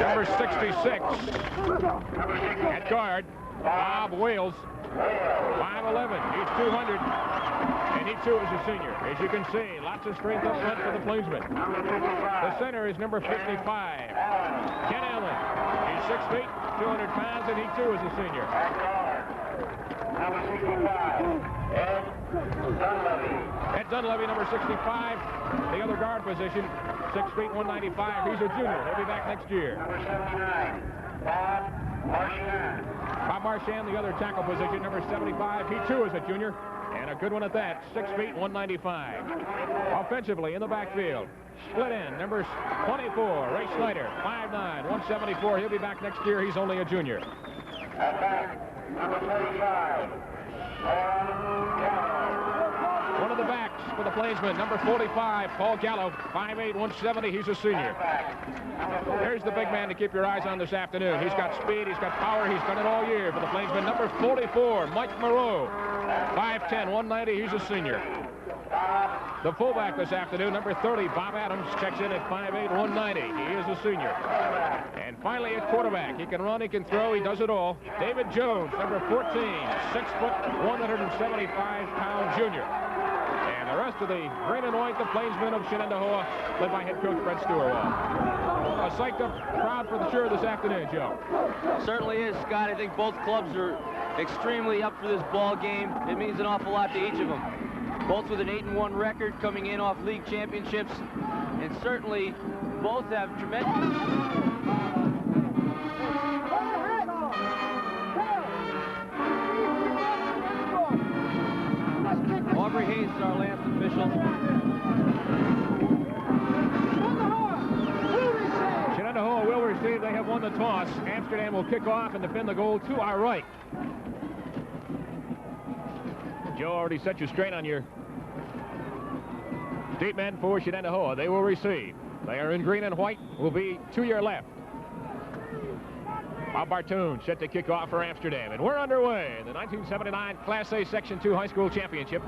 Number 66 at guard, Bob Wales, 5'11", he's 200, and he too is a senior. As you can see, lots of strength up front for the Plainsmen. The center is number 55, Ken Allen. He's 6 feet, 200 pounds, and he too is a senior. Number 65, Ed Dunleavy, number 65, the other guard position, 6 feet, 195. He's a junior. He'll be back next year. Number 79, Bob Marchand. Bob Marchand, the other tackle position, number 75. He too is a junior, and a good one at that, 6 feet, 195. Offensively in the backfield, split end, number 24, Ray Snyder, 5'9", 174. He'll be back next year. He's only a junior. At back, number 35, One of the backs for the Plainsmen, number 45, Paul Gallo, 5'8", 170. He's a senior. There's the big man to keep your eyes on this afternoon. He's got speed, he's got power, he's done it all year for the Plainsmen. Number 44, Mike Moreau, 5'10", 190. He's a senior. The fullback this afternoon, number 30, Bob Adams, checks in at 5'8", 190. He is a senior. And finally at quarterback, he can run, he can throw, he does it all. David Jones, number 14, 6 foot, 175-pound junior. And the rest of the green and white, the Plainsmen of Shenendehowa, led by head coach Brett Stewart. A psyched-up crowd for sure this afternoon, Joe. Certainly is, Scott. I think both clubs are extremely up for this ball game. It means an awful lot to each of them. Both with an 8-1 record, coming in off league championships, and certainly both have tremendous. Aubrey Hayes is our last official. Shenendehowa will receive. They have won the toss. Amsterdam will kick off and defend the goal to our right. Joe already set you straight on your deep men for Shenendehowa. They will receive. They are in green and white. Will be to your left. Bob Bartoon set to kick off for Amsterdam. And we're underway. The 1979 Class A Section 2 High School Championship.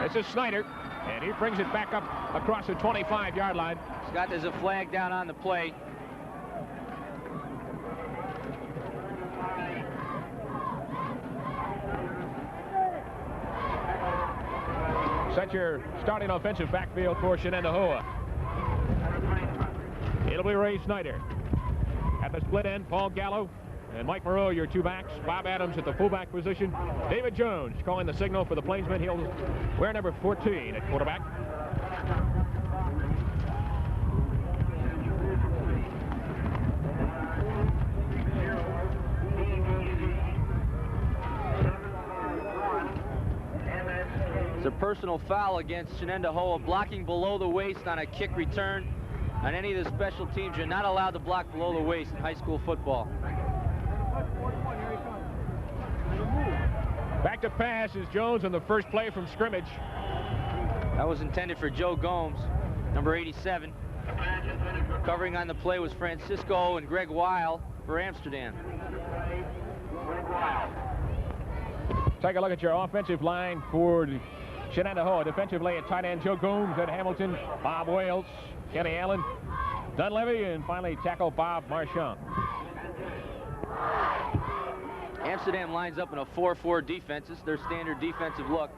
This is Snyder, and he brings it back up across the 25-yard line. Scott, there's a flag down on the play. Set your starting offensive backfield for Shenendehowa. It'll be Ray Snyder. At the split end, Paul Gallo and Mike Moreau, your two backs. Bob Adams at the fullback position. David Jones calling the signal for the Plainsmen. He'll wear number 14 at quarterback. It's a personal foul against Shenendehowa, blocking below the waist on a kick return. On any of the special teams, you're not allowed to block below the waist in high school football. Back to pass is Jones on the first play from scrimmage. That was intended for Joe Gomes, number 87. Covering on the play was Francisco and Greg Weil for Amsterdam. Take a look at your offensive line for Shenendehowa. Defensively at tight end, Joe Gomes at Hamilton, Bob Wales, Kenny Allen, Dunleavy, and finally tackle Bob Marchand. Amsterdam lines up in a 4-4 defense. This is their standard defensive look.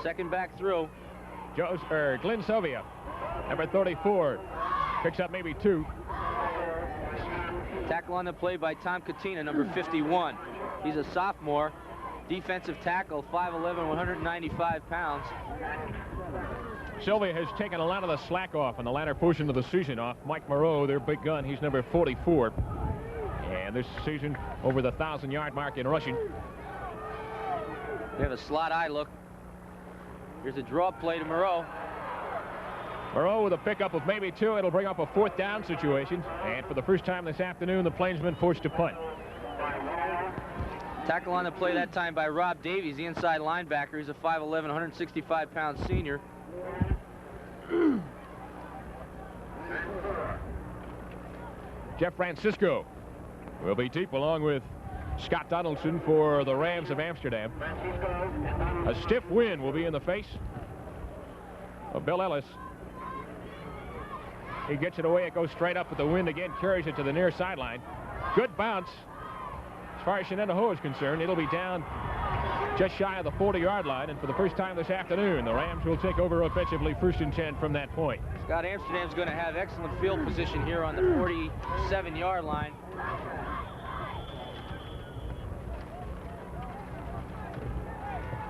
Second back through. Glenn Sylvia, number 34, picks up maybe 2. Tackle on the play by Tom Katina, number 51. He's a sophomore. Defensive tackle, 5'11", 195 pounds. Sylvia has taken a lot of the slack off in the latter portion of the season off Mike Moreau, their big gun. He's number 44. And this season over the 1,000-yard mark in rushing. They have a slot eye look. Here's a draw play to Moreau. Moreau with a pickup of maybe 2. It'll bring up a 4th down situation. And for the first time this afternoon, the Plainsmen forced to punt. Tackle on the play that time by Rob Davies, the inside linebacker. He's a 5'11", 165-pound senior. Jeff Francisco will be deep along with Scott Donaldson for the Rams of Amsterdam. A stiff wind will be in the face of Bill Ellis. He gets it away. It goes straight up with the wind again. Carries it to the near sideline. Good bounce. As far as Shenendehowa is concerned, it'll be down just shy of the 40-yard line. And for the first time this afternoon, the Rams will take over offensively 1st and 10 from that point. Scott, Amsterdam's going to have excellent field position here on the 47-yard line.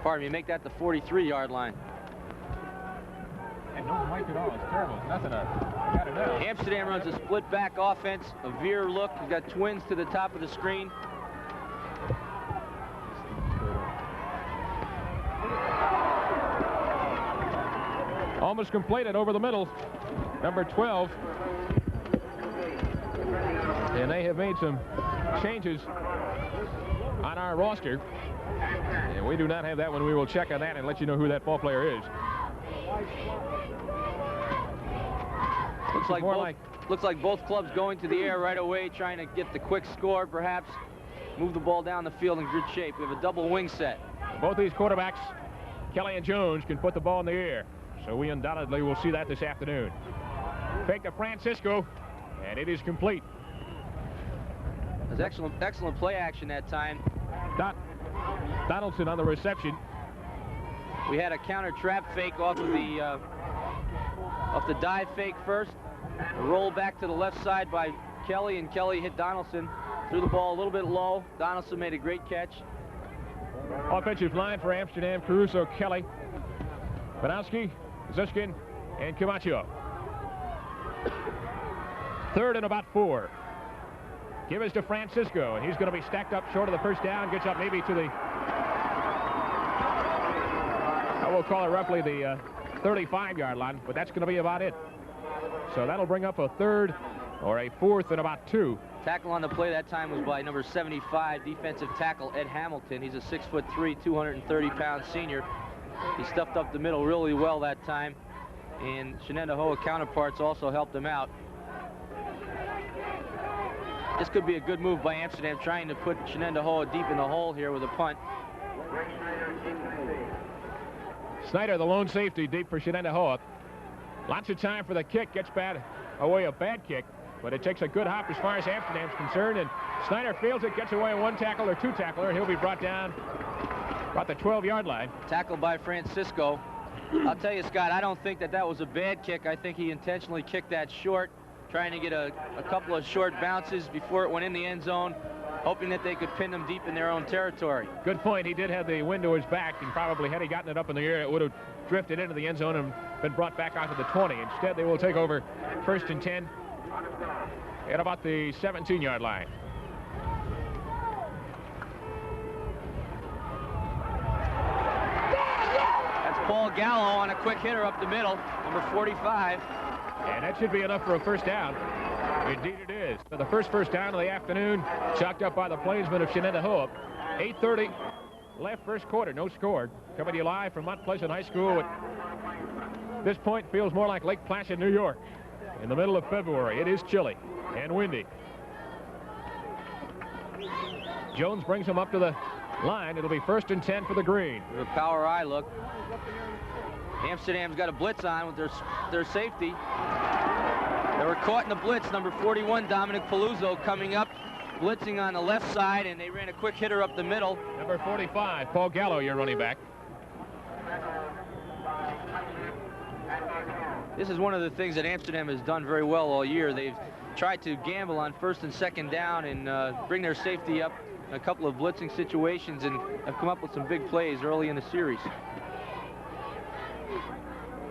Pardon me, make that the 43-yard line. And no mic at all. It's terrible. It's nothing. Got it now. Amsterdam runs a split back offense, a veer look. He's got twins to the top of the screen. Almost completed over the middle. Number 12. And they have made some changes on our roster. And we do not have that one. We will check on that and let you know who that ball player is. Looks like both clubs going to the air right away, trying to get the quick score, perhaps move the ball down the field in good shape. We have a double wing set. Both these quarterbacks, Kelly and Jones, can put the ball in the air. So we undoubtedly will see that this afternoon. Fake to Francisco, and it is complete. There's excellent play action that time. Donaldson on the reception. We had a counter trap fake off of the dive fake first. A roll back to the left side by Kelly, and Kelly hit Donaldson. Threw the ball a little bit low. Donaldson made a great catch. Offensive line for Amsterdam: Caruso, Kelly, Banowski, Zushkin, and Camacho. 3rd and about 4. Give us to Francisco, and he's going to be stacked up short of the first down. Gets up maybe to the, I will call it roughly the 35-yard line, but that's going to be about it. So that'll bring up a 3rd or a 4th and about 2. Tackle on the play that time was by number 75, defensive tackle Ed Hamilton. He's a 6'3", 230-pound senior. He stuffed up the middle really well that time, and Shenendehowa counterparts also helped him out. This could be a good move by Amsterdam, trying to put Shenendehowa deep in the hole here with a punt. Snyder, the lone safety, deep for Shenendehowa. Lots of time for the kick. Gets away a bad kick, but it takes a good hop as far as Amsterdam's concerned, and Snyder fields it, gets away 1 tackle or 2 tackler, and he'll be brought down about the 12-yard line. Tackled by Francisco. I'll tell you, Scott, I don't think that was a bad kick. I think he intentionally kicked that short, trying to get a couple of short bounces before it went in the end zone, hoping that they could pin them deep in their own territory. Good point. He did have the wind to his back, and probably had he gotten it up in the air, it would have drifted into the end zone and been brought back onto the 20. Instead, they will take over 1st and 10 at about the 17-yard line. That's Paul Gallo on a quick hitter up the middle, number 45. And that should be enough for a first down. Indeed it is. So the first down of the afternoon, chalked up by the Plainsmen of Shenendehowa. 8:30 left, first quarter, no score. Coming to you live from Mount Pleasant High School. At this point, feels more like Lake Placid, New York. In the middle of February, it is chilly and windy. Jones brings him up to the line. It'll be 1st and 10 for the green. With a power eye look. Amsterdam's got a blitz on with their safety. They were caught in the blitz. Number 41, Dominic Paluzzo, coming up, blitzing on the left side, and they ran a quick hitter up the middle. Number 45, Paul Gallo, your running back. This is one of the things that Amsterdam has done very well all year. They've tried to gamble on 1st and 2nd down and bring their safety up in a couple of blitzing situations, and have come up with some big plays early in the series.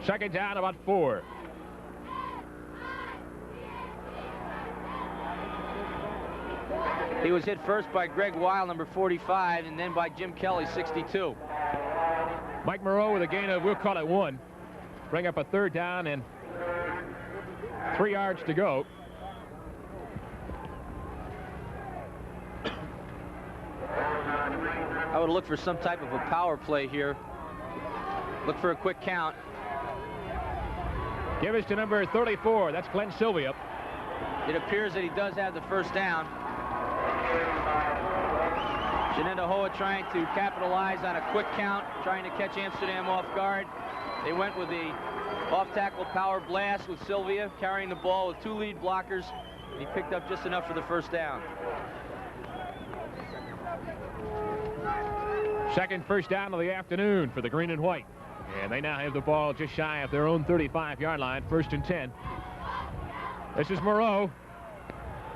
2nd down, about 4. He was hit first by Greg Weil, number 45, and then by Jim Kelly, 62. Mike Moreau with a gain of, we'll call it 1. Bring up a 3rd down and 3 yards to go. I would look for some type of a power play here. Look for a quick count. Give us to number 34. That's Glenn Sylvia. It appears that he does have the first down. Shenendehowa trying to capitalize on a quick count, trying to catch Amsterdam off guard. They went with a Off-tackle power blast with Sylvia, carrying the ball with 2 lead blockers. And he picked up just enough for the first down. Second first down of the afternoon for the green and white. And they now have the ball just shy of their own 35-yard line, 1st and 10. This is Moreau.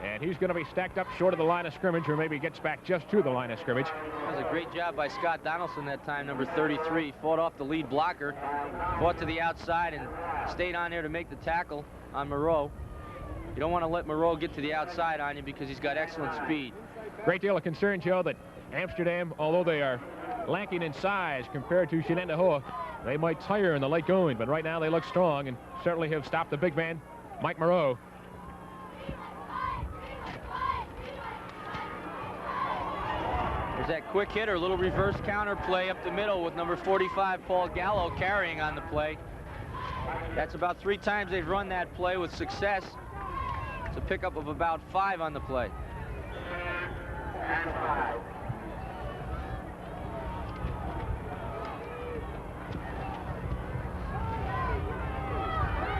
And he's going to be stacked up short of the line of scrimmage, or maybe gets back just to the line of scrimmage. That was a great job by Scott Donaldson that time, number 33. Fought off the lead blocker, fought to the outside, and stayed on there to make the tackle on Moreau. You don't want to let Moreau get to the outside on you because he's got excellent speed. Great deal of concern, Joe, that Amsterdam, although they are lacking in size compared to Shenendehowa, they might tire in the late going, but right now they look strong and certainly have stopped the big man, Mike Moreau. There's that quick hitter, little reverse counter play up the middle with number 45, Paul Gallo, carrying on the play. That's about 3 times they've run that play with success. It's a pickup of about 5 on the play.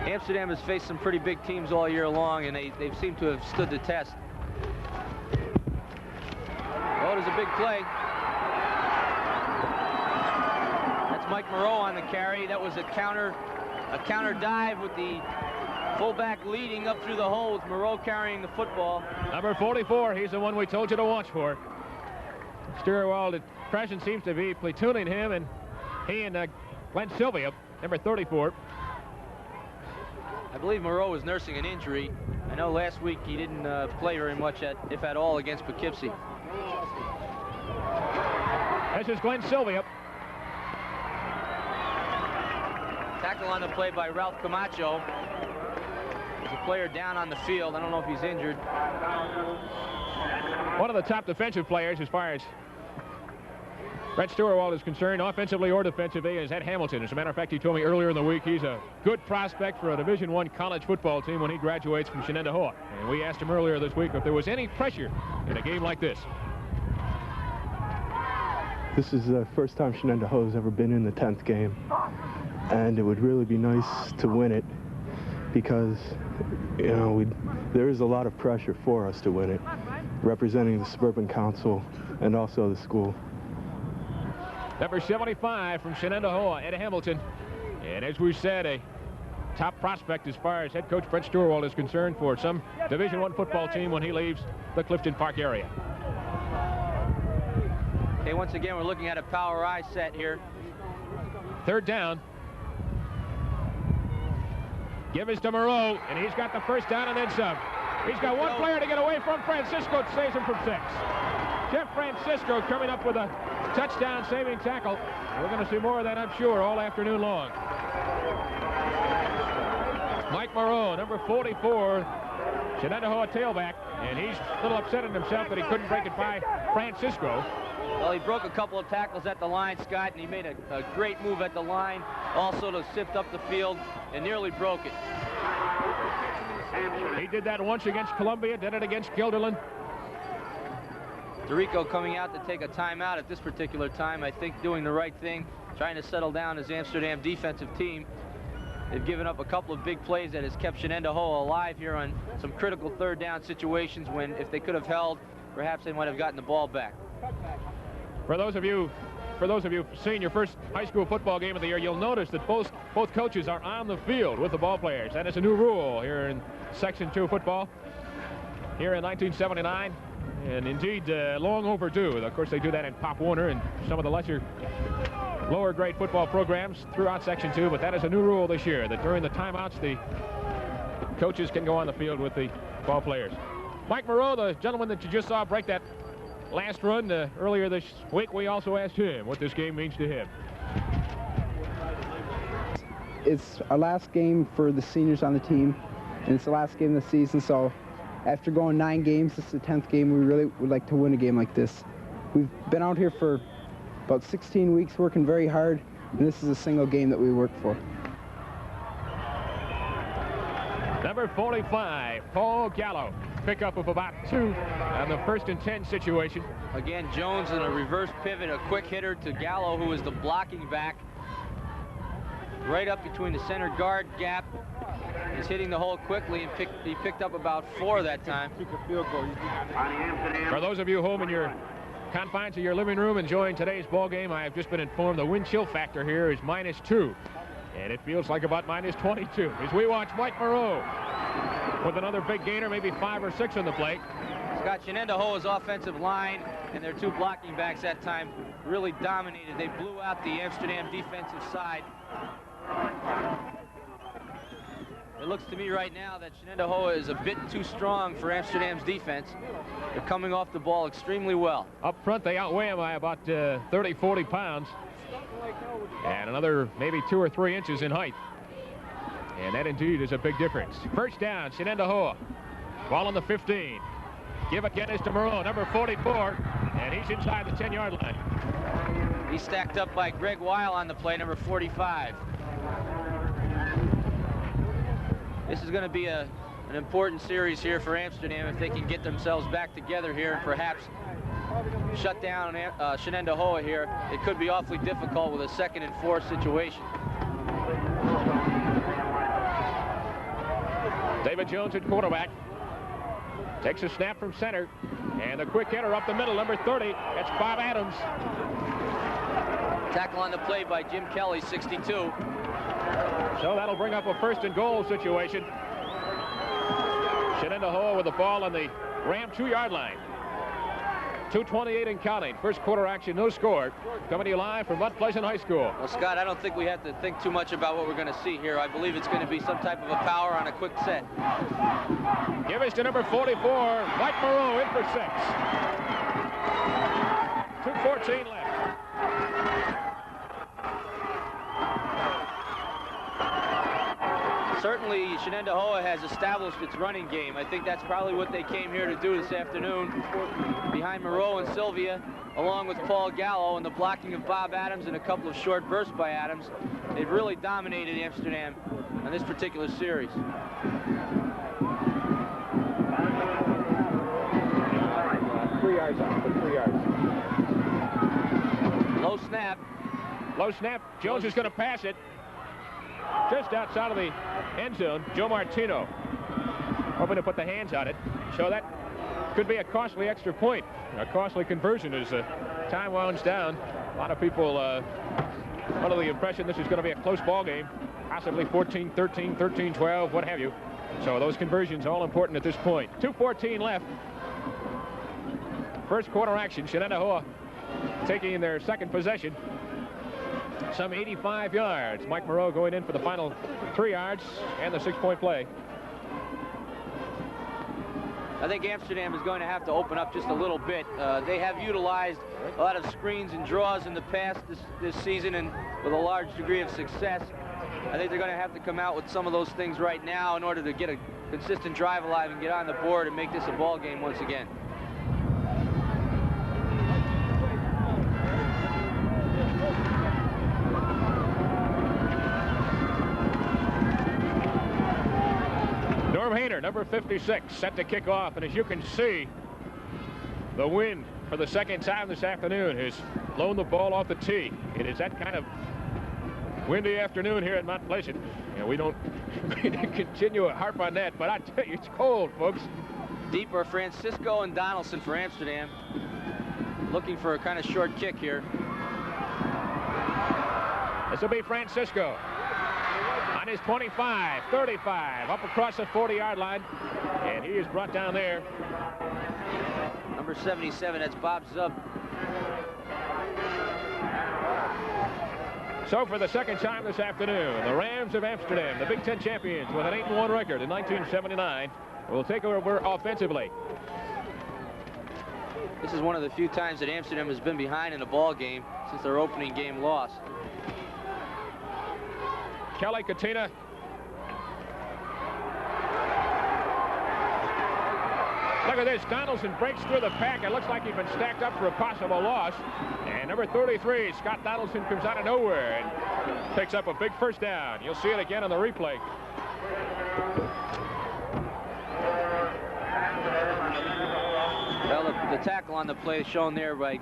Amsterdam has faced some pretty big teams all year long, and they seem to have stood the test. Oh, there's a big play. That's Mike Moreau on the carry. That was a counter dive with the fullback leading up through the hole with Moreau carrying the football. Number 44, he's the one we told you to watch for. Stewart at present seems to be platooning him, and he and Glenn Sylvia, number 34. I believe Moreau was nursing an injury. I know last week he didn't play very much, if at all, against Poughkeepsie. This is Glenn Sylvia. Tackle on the play by Ralph Camacho. There's a player down on the field. I don't know if he's injured. One of the top defensive players as far as Brett Stewart is concerned, offensively or defensively, is Ed Hamilton. As a matter of fact, he told me earlier in the week he's a good prospect for a Division I college football team when he graduates from Shenendehowa. And we asked him earlier this week if there was any pressure in a game like this. This is the first time Shenendehowa has ever been in the 10th game, and it would really be nice to win it because, you know, there is a lot of pressure for us to win it, representing the Suburban Council and also the school. Number 75 from Shenendehowa, Ed Hamilton. And as we said, a top prospect as far as head coach Brett Stewart is concerned for some Division I football team when he leaves the Clifton Park area. Okay, once again, we're looking at a power I set here. 3rd down. Give us to Moreau, and he's got the first down and then some. He's got one player to get away from. Francisco saves him from 6. Jeff Francisco coming up with a touchdown saving tackle. We're going to see more of that, I'm sure, all afternoon long. Mike Moreau, number 44, Shenendehowa tailback, and he's a little upset at himself that he couldn't break it by Francisco. Well, he broke a couple of tackles at the line, Scott, and he made a great move at the line, also to sift up the field, and nearly broke it. He did that once against Columbia, did it against Guilderland. Dorico coming out to take a timeout at this particular time, I think doing the right thing, trying to settle down his Amsterdam defensive team. They've given up a couple of big plays that has kept Shenendehowa alive here on some critical 3rd down situations when, if they could have held, perhaps they might have gotten the ball back. For those of you seeing your first high school football game of the year, you'll notice that both coaches are on the field with the ball players. That is a new rule here in Section 2 football here in 1979, and indeed long overdue. Of course, they do that in Pop Warner and some of the lower grade football programs throughout Section 2, but that is a new rule this year, that during the timeouts, the coaches can go on the field with the ball players. Mike Moreau, the gentleman that you just saw break that last run earlier this week, we also asked him what this game means to him. It's our last game for the seniors on the team, and it's the last game of the season, so after going 9 games, this is the 10th game. We really would like to win a game like this. We've been out here for about 16 weeks working very hard, and this is a single game that we work for. Number 45, Paul Gallo. Pickup of about 2 on the 1st and 10 situation. Again, Jones in a reverse pivot, a quick hitter to Gallo, who is the blocking back. right up between the center guard gap. He's hitting the hole quickly, and he picked up about 4 that time. For those of you home in your confines of your living room enjoying today's ball game, I have just been informed the wind chill factor here is -2, and it feels like about -22 as we watch Mike Moreau with another big gainer, maybe 5 or 6 on the plate. Scott, Shenendehowa's offensive line and their 2 blocking backs that time really dominated. They blew out the Amsterdam defensive side. It looks to me right now that Shenendehowa is a bit too strong for Amsterdam's defense. They're coming off the ball extremely well. Up front, they outweigh him by about 30, 40 pounds. And another maybe 2 or 3 inches in height. And that indeed is a big difference. First down, Shenendehowa. Ball on the 15. Give again is to Moreau, number 44, and he's inside the 10-yard line. He's stacked up by Greg Weil on the play, number 45. This is going to be an important series here for Amsterdam if they can get themselves back together here and perhaps shut down Shenendehowa here. It could be awfully difficult with a 2nd and 4 situation. David Jones at quarterback. Takes a snap from center, and a quick hitter up the middle, number 30. That's Bob Adams. Tackle on the play by Jim Kelly, 62. So that'll bring up a 1st and goal situation. Shenendehowa with the ball on the Ram 2-yard line. 2:28 and counting. First quarter action, no score. Coming to you live from Mount Pleasant High School. Well, Scott, I don't think we have to think too much about what we're going to see here. I believe it's going to be some type of a power on a quick set. Give us to number 44, Mike Moreau in for 6. 2:14 left. Certainly, Shenendehowa has established its running game. I think that's probably what they came here to do this afternoon. Behind Moreau and Sylvia, along with Paul Gallo, and the blocking of Bob Adams and a couple of short bursts by Adams, they've really dominated Amsterdam on this particular series. Three yards out, 3 yards. Low snap. Low snap. Jones is going to pass it. Just outside of the end zone, Joe Martino hoping to put the hands on it. So that could be a costly extra point, a costly conversion as time winds down. A lot of people under the impression this is going to be a close ball game, possibly 14-13, 13-12, what have you. So those conversions all important at this point. 2:14 left. First quarter action. Shenendehowa taking their 2nd possession. Some 85 yards. Mike Moreau going in for the final 3 yards and the 6-point play. I think Amsterdam is going to have to open up just a little bit. They have utilized a lot of screens and draws in the past this season, and with a large degree of success. I think they're going to have to come out with some of those things right now in order to get a consistent drive alive and get on the board and make this a ball game once again. Number 56 set to kick off, and as you can see, the wind for the 2nd time this afternoon has blown the ball off the tee. It is that kind of windy afternoon here at Mount Pleasant. And we don't continue to harp on that, but I tell you, it's cold, folks. Deep are Francisco and Donaldson for Amsterdam. Looking for a kind of short kick here. This will be Francisco. On his 25, 35, up across the 40-yard line, and he is brought down there. Number 77, that's Bob Zub. So for the 2nd time this afternoon, the Rams of Amsterdam, the Big Ten champions with an 8-1 record in 1979, will take over offensively. This is one of the few times that Amsterdam has been behind in a ball game since their opening game loss. Kelly Katina. Look at this. Donaldson breaks through the pack. It looks like he's been stacked up for a possible loss. And number 33, Scott Donaldson, comes out of nowhere and picks up a big 1st down. You'll see it again on the replay. Well, the tackle on the play is shown there by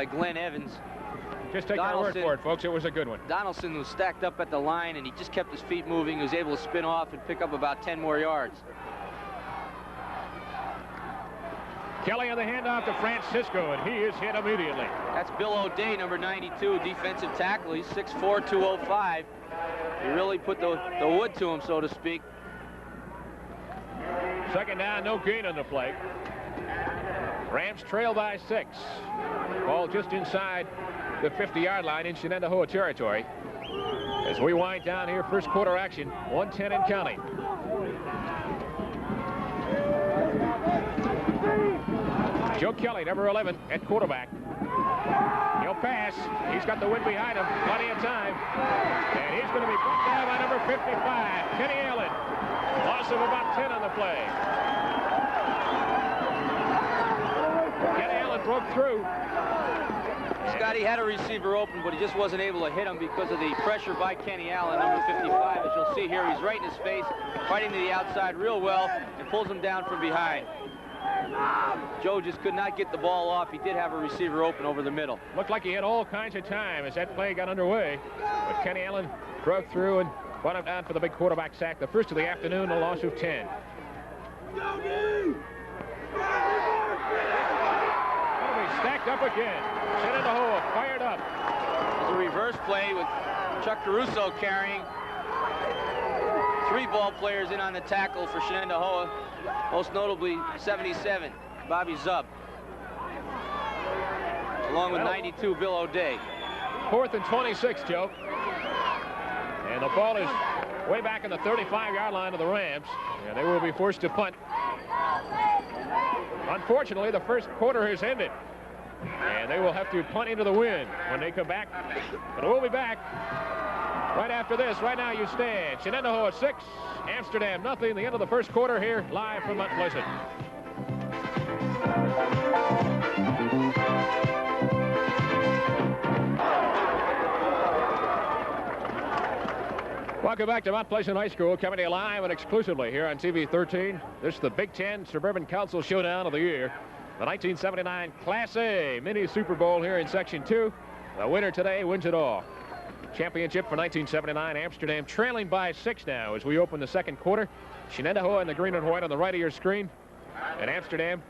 Glenn Evans. Just take our word for it, folks. It was a good one. Donaldson was stacked up at the line, and he just kept his feet moving. He was able to spin off and pick up about 10 more yards. Kelly on the handoff to Francisco, and he is hit immediately. That's Bill O'Day, number 92, defensive tackle. He's 6'4", 205. He really put the wood to him, so to speak. Second down, no gain on the play. Rams trail by 6. Ball just inside the 50-yard line in Shenendehowa territory. As we wind down here, first quarter action, 1:10 and counting. Joe Kelly, number 11, at quarterback. He'll pass. He's got the wind behind him. Plenty of time. And he's going to be put down by number 55, Kenny Allen. Loss of about 10 on the play. Kenny Allen broke through. Scotty had a receiver open, but he just wasn't able to hit him because of the pressure by Kenny Allen, number 55. As you'll see here, he's right in his face, fighting to the outside real well, and pulls him down from behind. Joe just could not get the ball off. He did have a receiver open over the middle. Looked like he had all kinds of time as that play got underway. But Kenny Allen broke through and brought him down for the big quarterback sack. The first of the afternoon, a loss of 10. It'll be stacked up again. Shenendehowa fired up. There's a reverse play with Chuck Caruso carrying. 3 ball players in on the tackle for Shenendehowa. Most notably 77, Bobby Zub, along with 92, Bill O'Day. 4th and 26, Joe. And the ball is way back in the 35-yard line of the Rams, and they will be forced to punt. Unfortunately, the first quarter has ended, and they will have to punt into the wind when they come back. But we'll be back right after this. Right now you stand. Shenendehowa 6, Amsterdam nothing. The end of the first quarter here, live from Mount Pleasant. Welcome back to Mount Pleasant High School, coming to you live and exclusively here on TV 13. This is the Big Ten Suburban Council Showdown of the year. The 1979 Class A Mini Super Bowl here in Section 2. The winner today wins it all. Championship for 1979, Amsterdam trailing by 6 now as we open the second quarter. Shenendehowa in the green and white on the right of your screen. And Amsterdam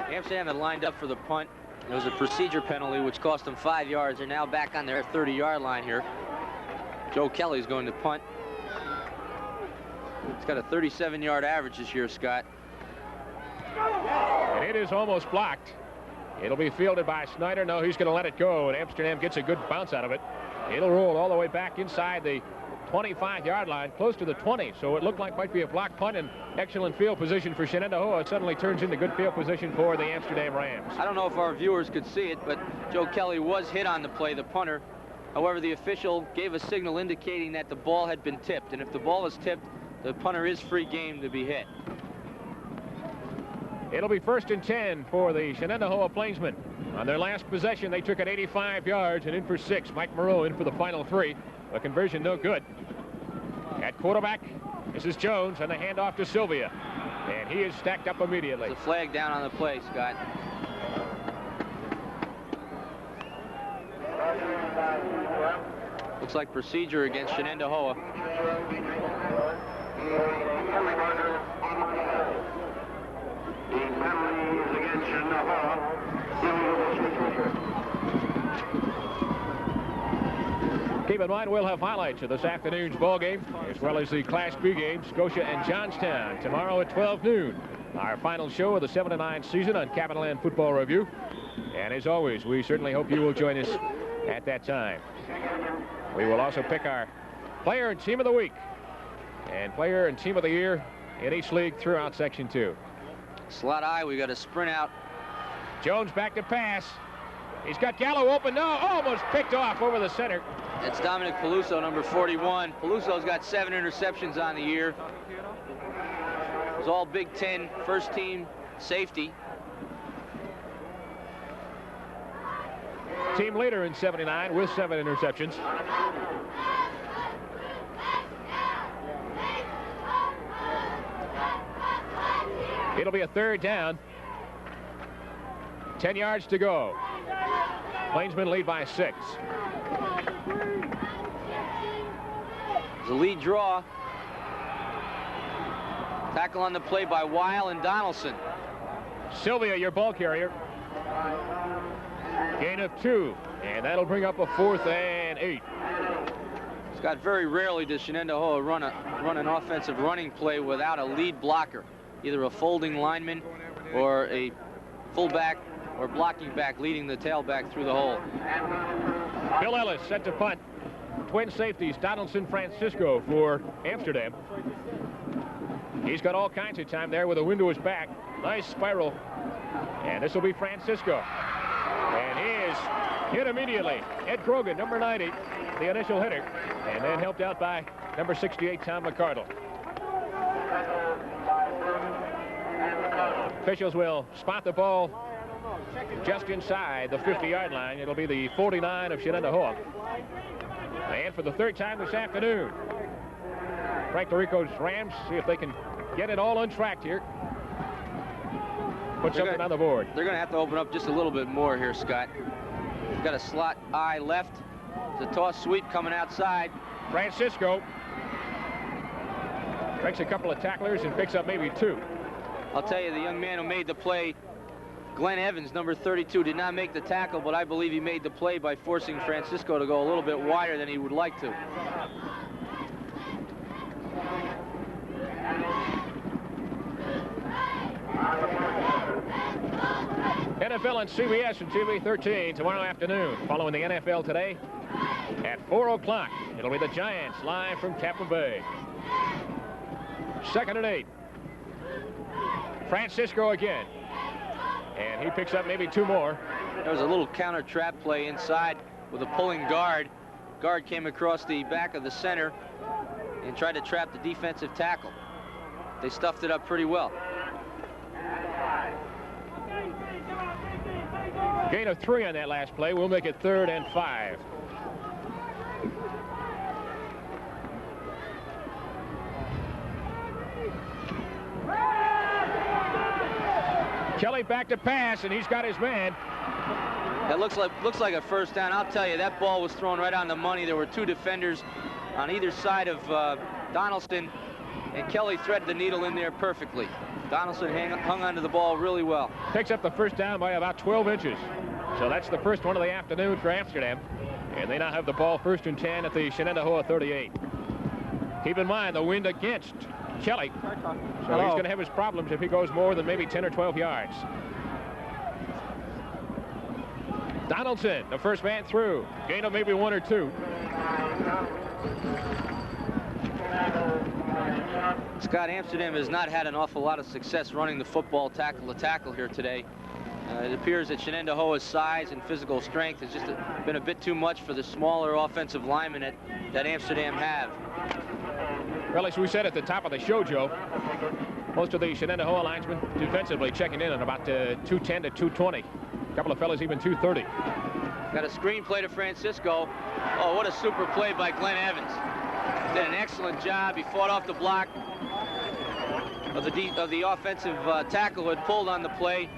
had lined up for the punt. It was a procedure penalty which cost them 5 yards. They're now back on their 30-yard line here. Joe Kelly's going to punt. He's got a 37-yard average this year, Scott. And it is almost blocked. It'll be fielded by Snyder. No, he's going to let it go, and Amsterdam gets a good bounce out of it. It'll roll all the way back inside the 25-yard line, close to the 20. So it looked like might be a block punt and excellent field position for Shenendehowa. It suddenly turns into good field position for the Amsterdam Rams. I don't know if our viewers could see it, but Joe Kelly was hit on the play, the punter. However, the official gave a signal indicating that the ball had been tipped. And if the ball is tipped, the punter is free game to be hit. It'll be 1st and 10 for the Shenendehowa Plainsmen. On their last possession, they took it 85 yards and in for 6. Mike Moreau in for the final 3. The conversion no good. At quarterback, this is Jones, and the handoff to Sylvia. And he is stacked up immediately. There's a flag down on the play, Scott. Looks like procedure against Shenendehowa. The penalty is against Shenendehowa. Keep in mind, we'll have highlights of this afternoon's ball game, as well as the Class B game, Scotia and Johnstown, tomorrow at 12 noon. Our final show of the 79 season on Capital Land Football Review. And as always, we certainly hope you will join us at that time. We will also pick our player and team of the week and player and team of the year in each league throughout Section 2. Slot I, we got a sprint out. Jones back to pass. He's got Gallo open. No, almost picked off over the center. It's Dominic Peluso, number 41. Peluso's got 7 interceptions on the year. It was all Big Ten first team safety. Team leader in 79 with 7 interceptions. It'll be a 3rd down. 10 yards to go. Plainsmen lead by 6. It's a lead draw. Tackle on the play by Weil and Donaldson. Sylvia, your ball carrier. Gain of 2, and that'll bring up a 4th and 8. Scott, very rarely does Shenendehowa run an offensive running play without a lead blocker, either a folding lineman or a fullback or blocking back leading the tailback through the hole. Bill Ellis set to punt. Twin safeties, Donaldson, Francisco for Amsterdam. He's got all kinds of time there with a wind to his back. Nice spiral. And this will be Francisco. And he is hit immediately. Ed Krogan, number 90, the initial hitter. And then helped out by number 68, Tom McCardle. Officials will spot the ball just inside the 50-yard line. It'll be the 49 of Shenendehowa. And for the 3rd time this afternoon, Frank DeRico's Rams see if they can get it all untracked here. Put something on the board. They're going to have to open up just a little bit more here, Scott. They've got a slot eye left. It's a toss sweep coming outside. Francisco breaks a couple of tacklers and picks up maybe 2. I'll tell you, the young man who made the play, Glenn Evans, number 32, did not make the tackle, but I believe he made the play by forcing Francisco to go a little bit wider than he would like to. NFL on CBS and TV 13 tomorrow afternoon. Following the NFL today at 4 o'clock. It'll be the Giants live from Tampa Bay. 2nd and 8. Francisco again. And he picks up maybe 2 more. There was a little counter trap play inside with a pulling guard. Guard came across the back of the center and tried to trap the defensive tackle. They stuffed it up pretty well. Gain of 3 on that last play. We'll make it 3rd and 5. Kelly back to pass, and he's got his man. That looks like a first down. I'll tell you, that ball was thrown right on the money. There were 2 defenders on either side of Donaldson, and Kelly threaded the needle in there perfectly. Donaldson hung onto the ball really well. Picks up the first down by about 12 inches. So that's the first one of the afternoon for Amsterdam. And they now have the ball 1st and 10 at the Shenendehowa 38. Keep in mind the wind against Kelly. So he's going to have his problems if he goes more than maybe 10 or 12 yards. Donaldson, the first man through. Gain of maybe 1 or 2. Scott, Amsterdam has not had an awful lot of success running the football tackle to tackle here today. It appears that Shenendehowa's size and physical strength has just been a bit too much for the smaller offensive linemen that Amsterdam have. Well, as we said at the top of the show, Joe, most of the Shenendehowa linesmen defensively checking in at about 210 to 220. A couple of fellas even 230. Got a screen play to Francisco. Oh, what a super play by Glenn Evans. Did an excellent job. He fought off the block of the offensive tackle who had pulled on the play.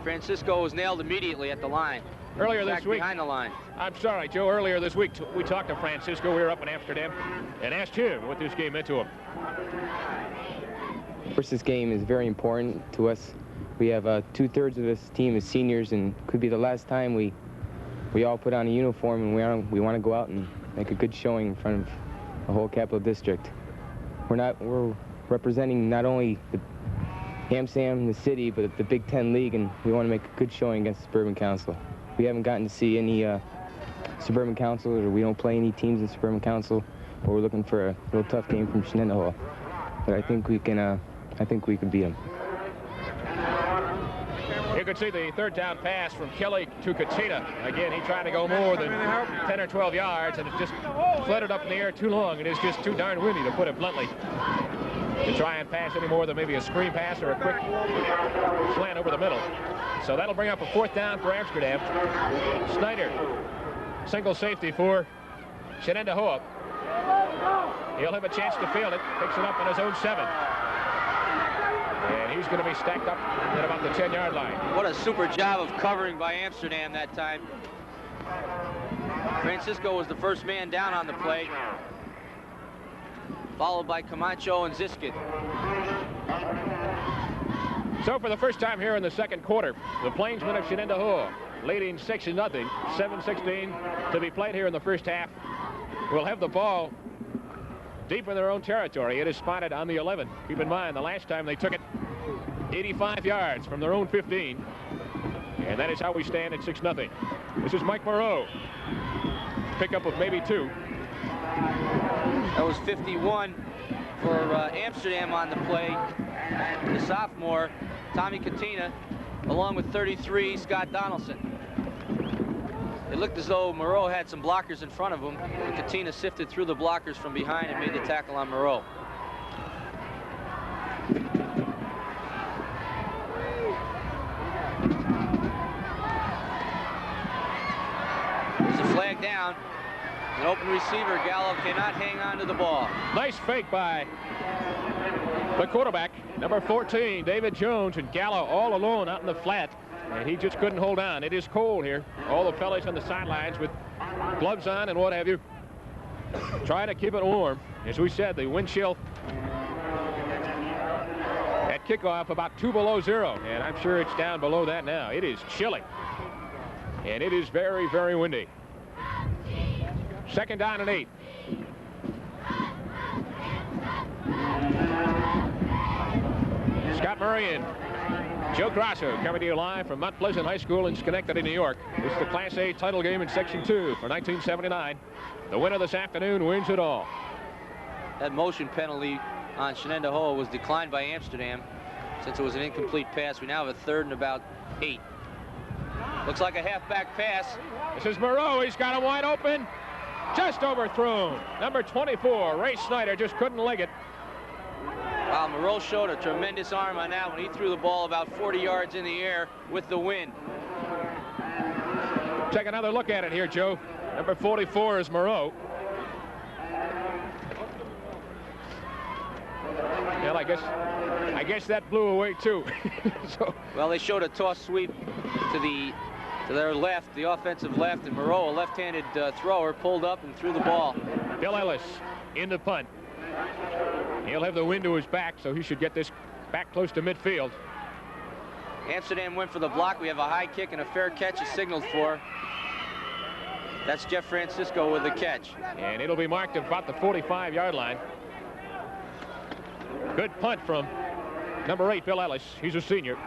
Francisco was nailed immediately at the line. Earlier this week, behind the line. I'm sorry, Joe. Earlier this week, we talked to Francisco. We were up in Amsterdam and asked him what this game meant to him. First, this game is very important to us. We have 2/3 of this team is seniors, and could be the last time we all put on a uniform, and we want to go out and make a good showing in front of the whole Capital District. We're representing not only the Amsterdam, the city, but the Big Ten League, and we want to make a good showing against Suburban Council. We haven't gotten to see any Suburban Council, or we don't play any teams in Suburban Council, but we're looking for a real tough game from Shenendehowa. But I think we can beat them. You could see the 3rd down pass from Kelly to Katina. Again, he tried to go more than 10 or 12 yards, and it just fluttered up in the air too long, and it's just too darn windy, to put it bluntly, to try and pass any more than maybe a screen pass or a quick slant over the middle. So that'll bring up a 4th down for Amsterdam. Snyder, single safety for Shenendehowa. He'll have a chance to field it. Picks it up on his own 7. And he's going to be stacked up at about the 10-yard line. What a super job of covering by Amsterdam that time. Francisco was the first man down on the play, followed by Camacho and Ziskin. So for the first time here in the second quarter, the Plainsmen of Shenendehowa leading 6-0, 7:16 to be played here in the first half. Will have the ball deep in their own territory. It is spotted on the 11. Keep in mind, the last time they took it 85 yards from their own 15. And that is how we stand at 6-0. This is Mike Moreau. Pickup of maybe 2. That was 51 for Amsterdam on the play. The sophomore, Tommy Katina, along with 33, Scott Donaldson. It looked as though Moreau had some blockers in front of him, and Katina sifted through the blockers from behind and made the tackle on Moreau. There's a flag down. An open receiver. Gallo cannot hang on to the ball. Nice fake by the quarterback, number 14, David Jones, and Gallo all alone out in the flat, and he just couldn't hold on. It is cold here. All the fellas on the sidelines with gloves on and what have you, trying to keep it warm. As we said, the wind chill at kickoff about 2 below 0, and I'm sure it's down below that now. It is chilly, and it is very, very windy. Second down and 8. Scott Murray and Joe Grasso coming to you live from Mount Pleasant High School in Schenectady, New York. This is the Class A title game in Section 2 for 1979. The winner this afternoon wins it all. That motion penalty on Shenendehowa was declined by Amsterdam since it was an incomplete pass. We now have a 3rd and about 8. Looks like a halfback pass. This is Moreau. He's got him wide open. Just overthrown. Number 24, Ray Snyder, just couldn't leg it. Wow, Moreau showed a tremendous arm on that when he threw the ball about 40 yards in the air with the wind. Take another look at it here, Joe. Number 44 is Moreau. Well, I guess that blew away too. So, well, they showed a toss sweep to their left, the offensive left, and Moreau, a left-handed thrower, pulled up and threw the ball. Bill Ellis in the punt. He'll have the wind to his back, so he should get this back close to midfield. Amsterdam went for the block. We have a high kick and a fair catch is signaled for. That's Jeff Francisco with the catch. And it'll be marked at about the 45-yard line. Good punt from number 8, Bill Ellis. He's a senior.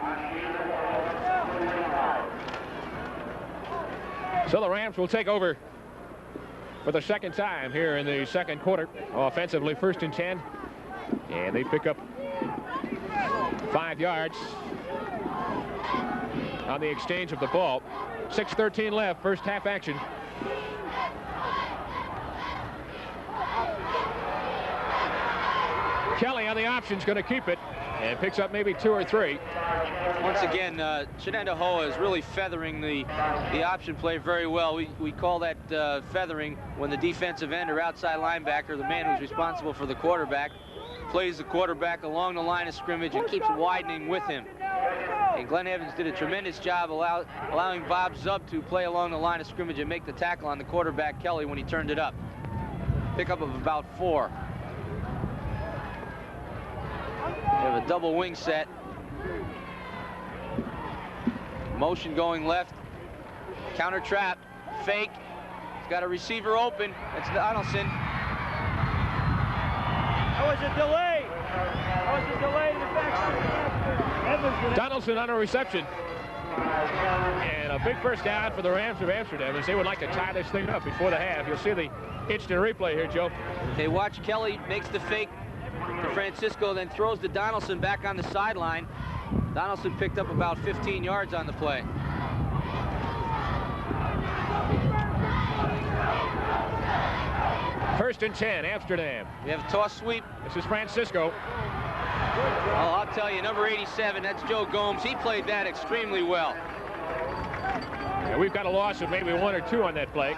So the Rams will take over for the second time here in the second quarter. Offensively, 1st and 10. And they pick up 5 yards on the exchange of the ball. 6:13 left, first half action. Kelly on the option's going to keep it and picks up maybe 2 or 3. Once again, Shenendehowa is really feathering the option play very well. We call that feathering when the defensive end or outside linebacker, the man who's responsible for the quarterback, plays the quarterback along the line of scrimmage and keeps widening with him. And Glenn Evans did a tremendous job allowing Bob Zub to play along the line of scrimmage and make the tackle on the quarterback, Kelly, when he turned it up. Pickup of about 4. We have a double wing set. Motion going left. Counter trap. Fake. He's got a receiver open. It's Donaldson. That was a delay. In the back. Donaldson on a reception. And a big first down for the Rams of Amsterdam as they would like to tie this thing up before the half. You'll see the instant replay here, Joe. Okay, watch Kelly makes the fake to Francisco, then throws to Donaldson back on the sideline. Donaldson picked up about 15 yards on the play. First and 10, Amsterdam. We have a toss sweep. This is Francisco. Oh, I'll tell you, number 87, that's Joe Gomes. He played that extremely well. And we've got a loss of maybe 1 or 2 on that play.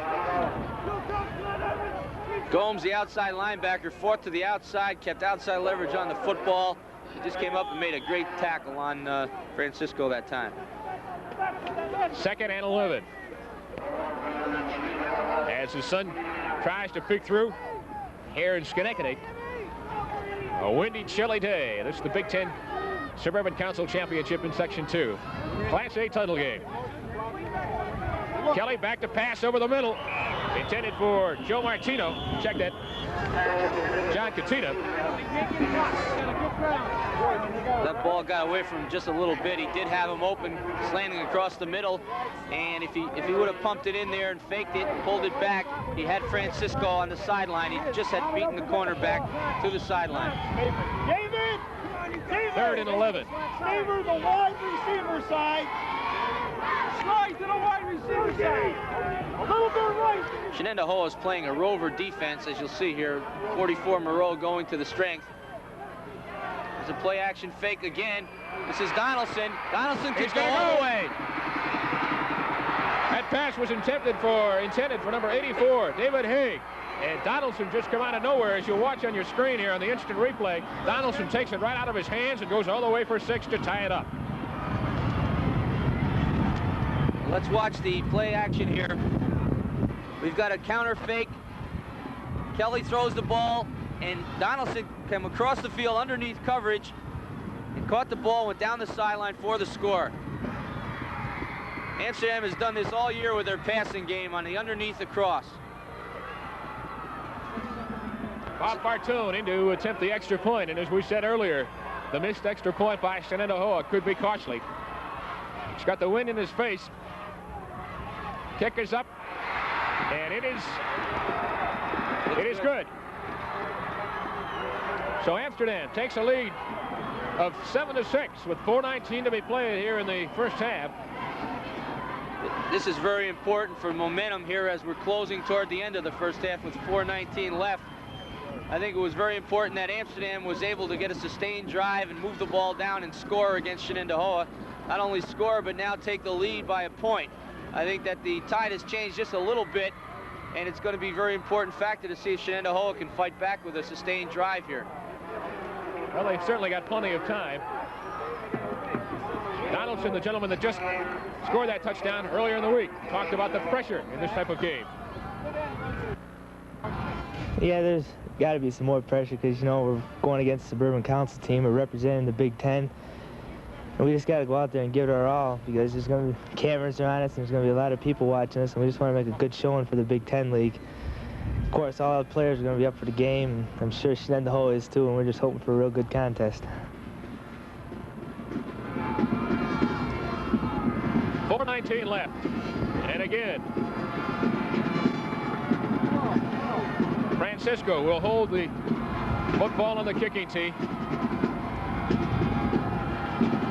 Gomes, the outside linebacker, fought to the outside, kept outside leverage on the football. He just came up and made a great tackle on Francisco that time. 2nd and 11. as the sun tries to peek through here in Schenectady. A windy, chilly day. This is the Big Ten Suburban Council Championship in Section 2. Class A title game. Kelly back to pass over the middle. Intended for Joe Martino. Check that. John Katina. That ball got away from him just a little bit. He did have him open, slanting across the middle. And if he would have pumped it in there and faked it, pulled it back, he had Francisco on the sideline. He just had beaten the cornerback to the sideline. David! 3rd and 11. Favor the wide receiver side. Slide to the wide receiver side. A little bit right. Shenendehowa is playing a rover defense, as you'll see here. 44 Moreau going to the strength. There's a play action fake again. This is Donaldson. Donaldson could go all the way. That pass was intended for number 84, David Haig. And Donaldson just come out of nowhere, as you'll watch on your screen here on the instant replay. Donaldson takes it right out of his hands and goes all the way for 6 to tie it up. Let's watch the play action here. We've got a counter fake. Kelly throws the ball, and Donaldson came across the field underneath coverage and caught the ball, went down the sideline for the score. Amsterdam has done this all year with their passing game on the underneath the cross. Bob Bartone in to attempt the extra point, and as we said earlier, the missed extra point by Shenendehowa could be costly. He's got the wind in his face. Kick is up, and it is good. So Amsterdam takes a lead of 7-6 with 4:19 to be played here in the first half. This is very important for momentum here as we're closing toward the end of the first half with 4:19 left. I think it was very important that Amsterdam was able to get a sustained drive and move the ball down and score against Shenendehowa. Not only score, but now take the lead by a point. I think that the tide has changed just a little bit, and it's going to be a very important factor to see if Shenendehowa can fight back with a sustained drive here. Well, they've certainly got plenty of time. Donaldson, the gentleman that just scored that touchdown earlier in the week, talked about the pressure in this type of game. Yeah, there's got to be some more pressure because, you know, we're going against the Suburban Council team. We're representing the Big Ten. And we just got to go out there and give it our all because there's going to be cameras around us and there's going to be a lot of people watching us, and we just want to make a good showing for the Big Ten League. Of course, all the players are going to be up for the game, and I'm sure Shenendehowa is too, and we're just hoping for a real good contest. 4:19 left. And again, Francisco will hold the football on the kicking tee.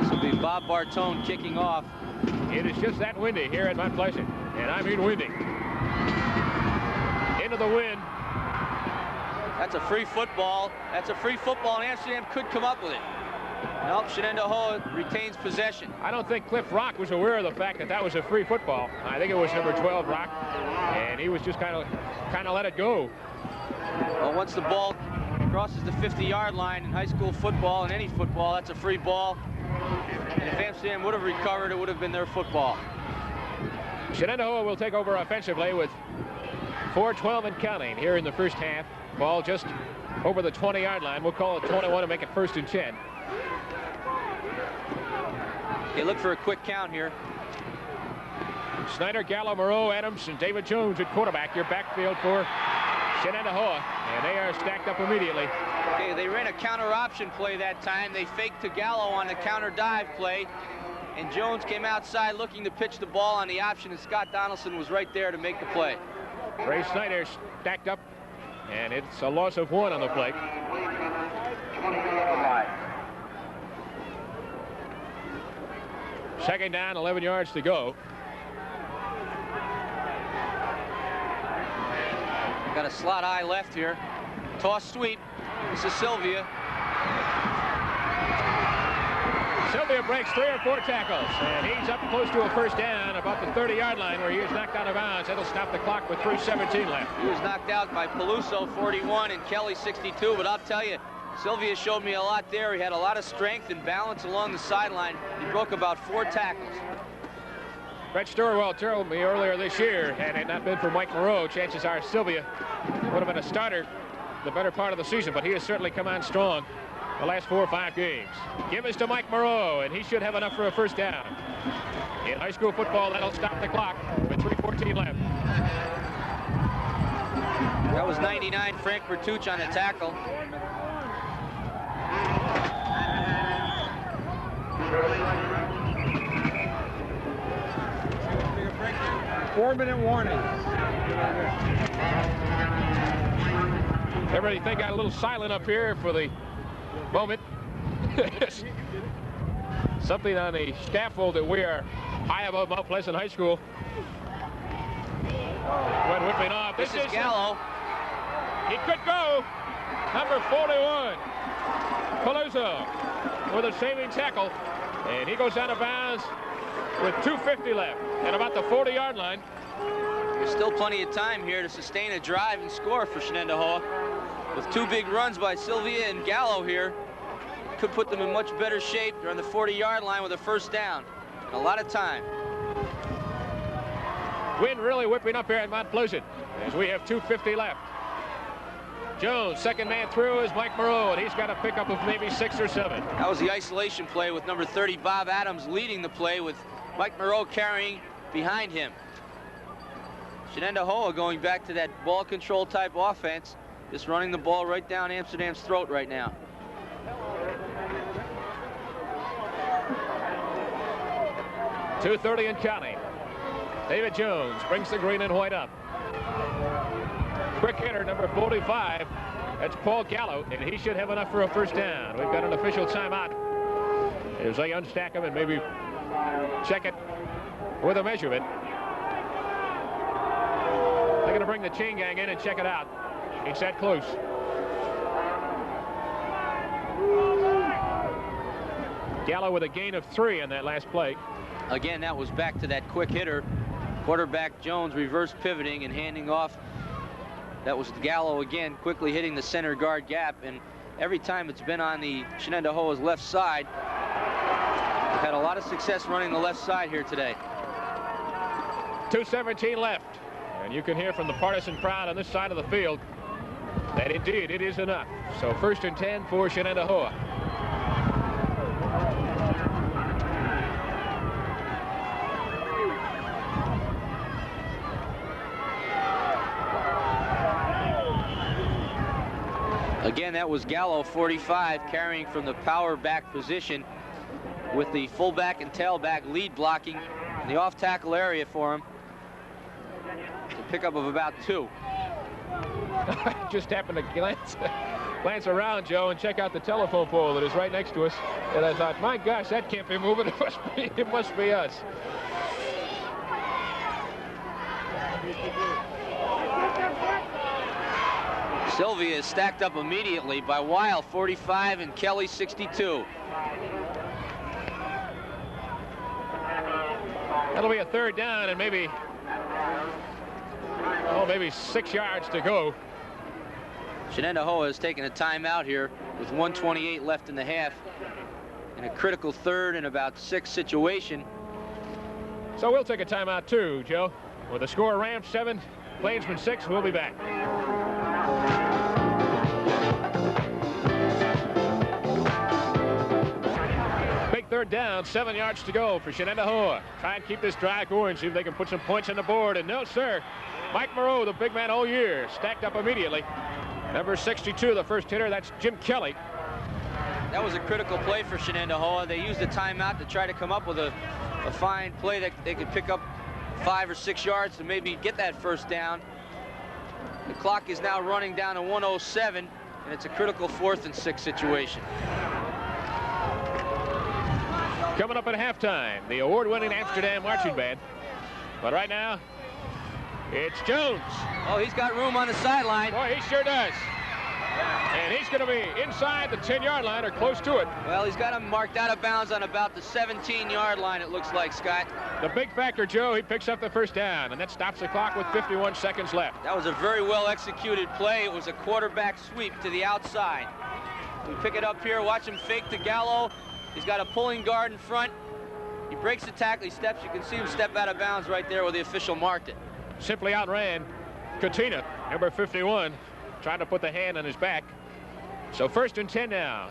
This will be Bob Bartone kicking off. It is just that windy here at Mount Pleasant, and I mean windy. Into the wind. That's a free football. That's a free football, and Amsterdam could come up with it. Nope, Shenendehowa retains possession. I don't think Cliff Rock was aware of the fact that that was a free football. I think it was number 12, Rock, and he was just kind of let it go. Well, once the ball crosses the 50-yard line in high school football and any football, that's a free ball. And if Amsterdam would have recovered, it would have been their football. Shenendehowa will take over offensively with 4:12 and counting here in the first half. Ball just over the 20-yard line. We'll call it 21 to make it 1st and 10. They look for a quick count here. Snyder, Gallo, Moreau, Adams, and David Jones at quarterback. Your backfield for Shenendehowa, and they are stacked up immediately. Okay, they ran a counter option play that time. They faked to Gallo on the counter dive play, and Jones came outside looking to pitch the ball on the option, and Scott Donaldson was right there to make the play. Ray Snyder stacked up, and it's a loss of 1 on the play. Second down, 11 yards to go. Got a slot eye left here. Toss sweep. This is Sylvia. Sylvia breaks 3 or 4 tackles, and he's up close to a first down about the 30-yard line where he is knocked out of bounds. That'll stop the clock with 3:17 left. He was knocked out by Peluso, 41, and Kelly, 62, but I'll tell you, Sylvia showed me a lot there. He had a lot of strength and balance along the sideline. He broke about 4 tackles. Brett Sturwell told me earlier this year, had it not been for Mike Moreau, chances are Sylvia would have been a starter the better part of the season, but he has certainly come on strong the last 4 or 5 games. Give us to Mike Moreau, and he should have enough for a first down. In high school football, that'll stop the clock with 3:14 left. That was 99, Frank Bertucci on the tackle. 4-minute warning. Everything got a little silent up here for the moment. Something on the scaffold that we are high above Mount Pleasant High School. Went whipping off. This is Gallo. He could go. Number 41, Paluzzo, with a saving tackle. And he goes out of bounds with 2:50 left and about the 40-yard line. There's still plenty of time here to sustain a drive and score for Shenendehowa. With 2 big runs by Sylvia and Gallo here, could put them in much better shape. They're on the 40-yard line with a first down. And a lot of time. Wind really whipping up here at Mount Pleasant as we have 2:50 left. Jones, second man through, is Mike Moreau, and he's got a pickup of maybe 6 or 7. That was the isolation play with number 30, Bob Adams, leading the play with Mike Moreau carrying behind him. Shenendehowa going back to that ball control type offense, just running the ball right down Amsterdam's throat right now. .230 and counting. David Jones brings the green and white up. Quick hitter, number 45. That's Paul Gallo, and he should have enough for a first down. We've got an official timeout as they unstack them and maybe check it with a measurement. They're going to bring the chain gang in and check it out. It's that close. Gallo with a gain of 3 on that last play. Again, that was back to that quick hitter. Quarterback Jones reverse pivoting and handing off. That was Gallo again, quickly hitting the center guard gap. And every time it's been on the Shenendehowa's left side, they've had a lot of success running the left side here today. 2:17 left. And you can hear from the partisan crowd on this side of the field that indeed it is enough. So 1st and 10 for Shenendehowa. Again, that was Gallo, 45, carrying from the power back position with the fullback and tailback lead blocking in the off tackle area for him. It's a pickup of about 2. Just happened to glance around, Joe, and check out the telephone pole that is right next to us. And I thought, my gosh, that can't be moving. It must be us. Sylvia is stacked up immediately by Weil, 45, and Kelly, 62. That'll be a 3rd down and maybe 6 yards to go. Shenendehowa has taken a timeout here with 1:28 left in the half in a critical 3rd and about 6 situation. So we'll take a timeout too, Joe. With the score, Rams 7, Plainsmen 6. We'll be back. Big 3rd down, 7 yards to go for Shenendehowa. Try and keep this drive going, see if they can put some points on the board. And no, sir. Mike Moreau, the big man all year, stacked up immediately. Number 62, the first hitter, that's Jim Kelly. That was a critical play for Shenendehowa. They used a timeout to try to come up with a fine play that they could pick up 5 or 6 yards to maybe get that first down. The clock is now running down to 1:07, and it's a critical 4th and 6 situation. Coming up at halftime, the award-winning Amsterdam marching band. But right now, it's Jones. Oh, he's got room on the sideline. Boy, he sure does. And he's going to be inside the 10-yard line or close to it. Well, he's got him marked out of bounds on about the 17-yard line, it looks like, Scott. The big factor, Joe, he picks up the first down, and that stops the clock with 51 seconds left. That was a very well-executed play. It was a quarterback sweep to the outside. We pick it up here, watch him fake to Gallo. He's got a pulling guard in front. He breaks the tackle, he steps, you can see him step out of bounds right there where the official marked it. Simply outran Katina, number 51, trying to put the hand on his back. So 1st and 10 now.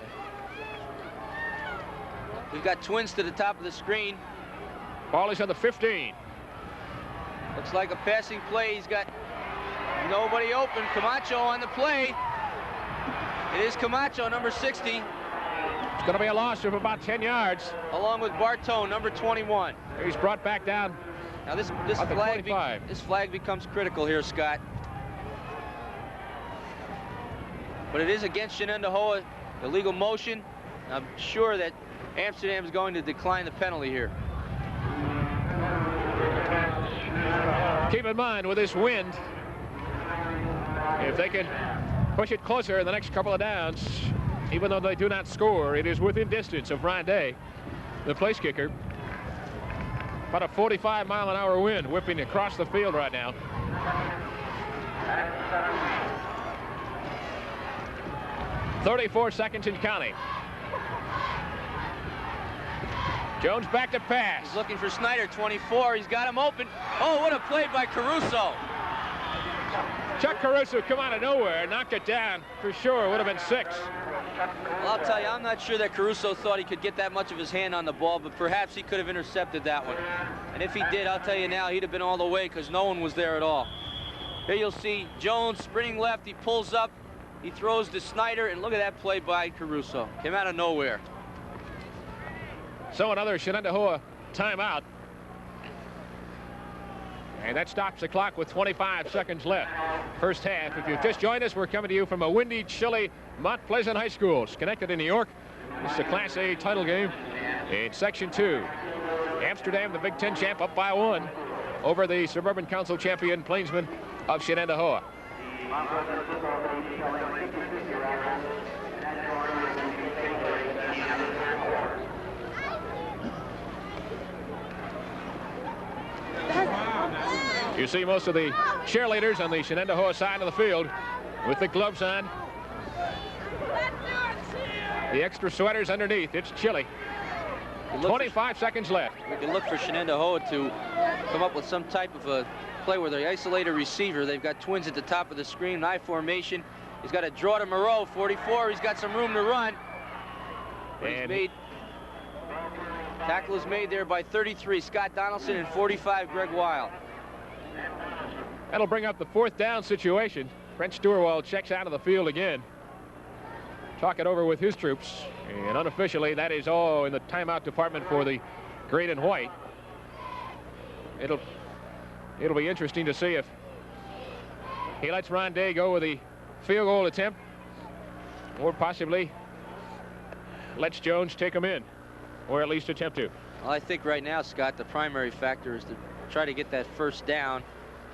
We've got Twins to the top of the screen. Ball is on the 15. Looks like a passing play. He's got nobody open. Camacho on the play. It is Camacho, number 60. It's going to be a loss of about 10 yards. Along with Bartone, number 21. He's brought back down. Now this flag becomes critical here, Scott. But it is against Shenendehowa, illegal motion. I'm sure that Amsterdam is going to decline the penalty here. Keep in mind, with this wind, if they can push it closer in the next couple of downs, even though they do not score, it is within distance of Rondé, the place kicker. About a 45-mile-an-hour wind whipping across the field right now. "34 seconds and counting." Jones back to pass. He's looking for Snyder, 24. He's got him open. Oh, what a play by Caruso. Chuck Caruso come out of nowhere, knocked it down. For sure, would have been 6. Well, I'll tell you, I'm not sure that Caruso thought he could get that much of his hand on the ball, but perhaps he could have intercepted that one. And if he did, I'll tell you now, he'd have been all the way because no one was there at all. Here you'll see Jones sprinting left. He pulls up. He throws to Snyder, and look at that play by Caruso. Came out of nowhere. So another Shenendehowa timeout. And that stops the clock with 25 seconds left. First half. If you've just joined us, we're coming to you from a windy, chilly Mount Pleasant High School. It's connected in New York. This is a Class A title game in Section 2. Amsterdam, the Big Ten champ, up by 1 over the Suburban Council champion Plainsmen of Shenendehowa. You see most of the cheerleaders on the Shenendehowa side of the field with the gloves on. The extra sweaters underneath. It's chilly. 25 seconds left. We can look for Shenendehowa to come up with some type of a play where they isolate a receiver. They've got Twins at the top of the screen, I formation. He's got a draw to Moreau, 44. He's got some room to run. And tackle is made there by 33, Scott Donaldson, and 45, Greg Weil. That'll bring up the 4th down situation. Brent Stewart checks out of the field again. Talk it over with his troops. And unofficially, that is all in the timeout department for the green and white. It'll be interesting to see if he lets Rondé go with the field goal attempt, or possibly lets Jones take him in, or at least attempt to. Well, I think right now, Scott, the primary factor is to try to get that first down.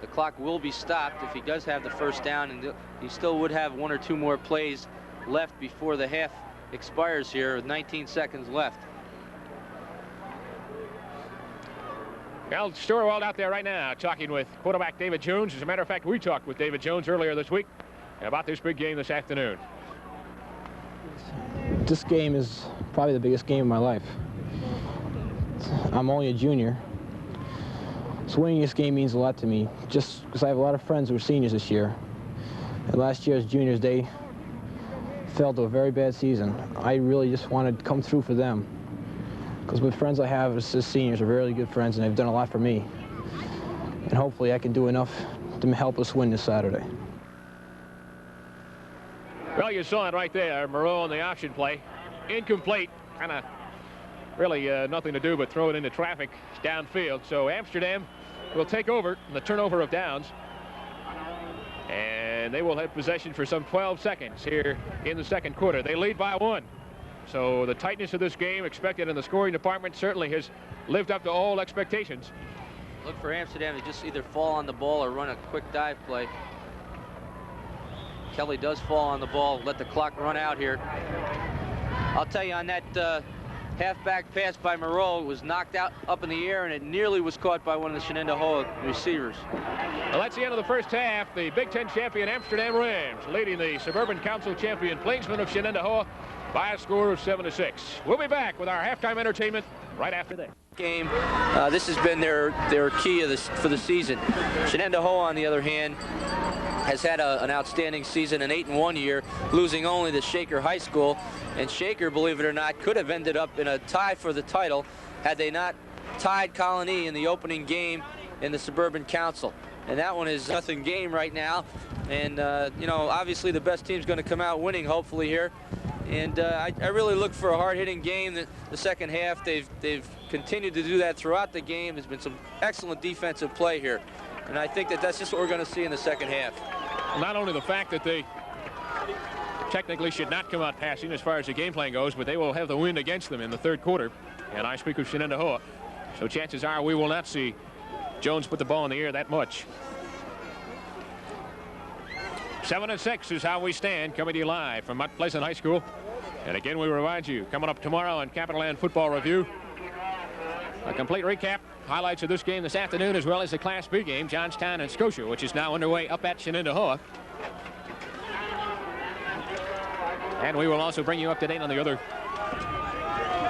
The clock will be stopped if he does have the first down, and he still would have 1 or 2 more plays left before the half expires here with 19 seconds left. Well, Stewart out there right now talking with quarterback David Jones. As a matter of fact, we talked with David Jones earlier this week about this big game this afternoon. This game is probably the biggest game of my life. I'm only a junior. So winning this game means a lot to me, just because I have a lot of friends who are seniors this year. And last year as juniors, they fell to a very bad season. I really just wanted to come through for them, because the friends I have as seniors are really good friends, and they've done a lot for me. And hopefully I can do enough to help us win this Saturday. Well, you saw it right there. Moreau on the option play. Incomplete. Kind of really nothing to do but throw it into traffic downfield. So Amsterdam will take over in the turnover of downs. And they will have possession for some 12 seconds here in the second quarter. They lead by 1. So the tightness of this game expected in the scoring department certainly has lived up to all expectations. Look for Amsterdam to just either fall on the ball or run a quick dive play. Kelly does fall on the ball, let the clock run out here. I'll tell you, on that halfback pass by Moreau. It was knocked out up in the air, and it nearly was caught by one of the Shenendehowa receivers. Well, that's the end of the first half. The Big Ten champion Amsterdam Rams leading the Suburban Council champion Plainsmen of Shenendehowa by a score of 7-6. We'll be back with our halftime entertainment right after that. Game. This has been their key for the season. Shenendehowa, on the other hand, has had an outstanding season, an 8-1 year, losing only to Shaker High School. And Shaker, believe it or not, could have ended up in a tie for the title had they not tied Colony in the opening game in the Suburban Council. And that one is nothing game right now. And, you know, obviously the best team's going to come out winning, hopefully, here. And I really look for a hard-hitting game. The second half, they've continued to do that throughout the game. There's been some excellent defensive play here. And I think that's just what we're going to see in the second half. Not only the fact that they technically should not come out passing as far as the game plan goes, but they will have the wind against them in the third quarter. And I speak of Shenendehowa. So chances are we will not see Jones put the ball in the air that much. 7-6 is how we stand, coming to you live from Mount Pleasant High School. And again, we remind you, coming up tomorrow on Capital Land Football Review, a complete recap, highlights of this game this afternoon, as well as the Class B game, Johnstown and Scotia, which is now underway up at Shenendehowa. And we will also bring you up to date on the other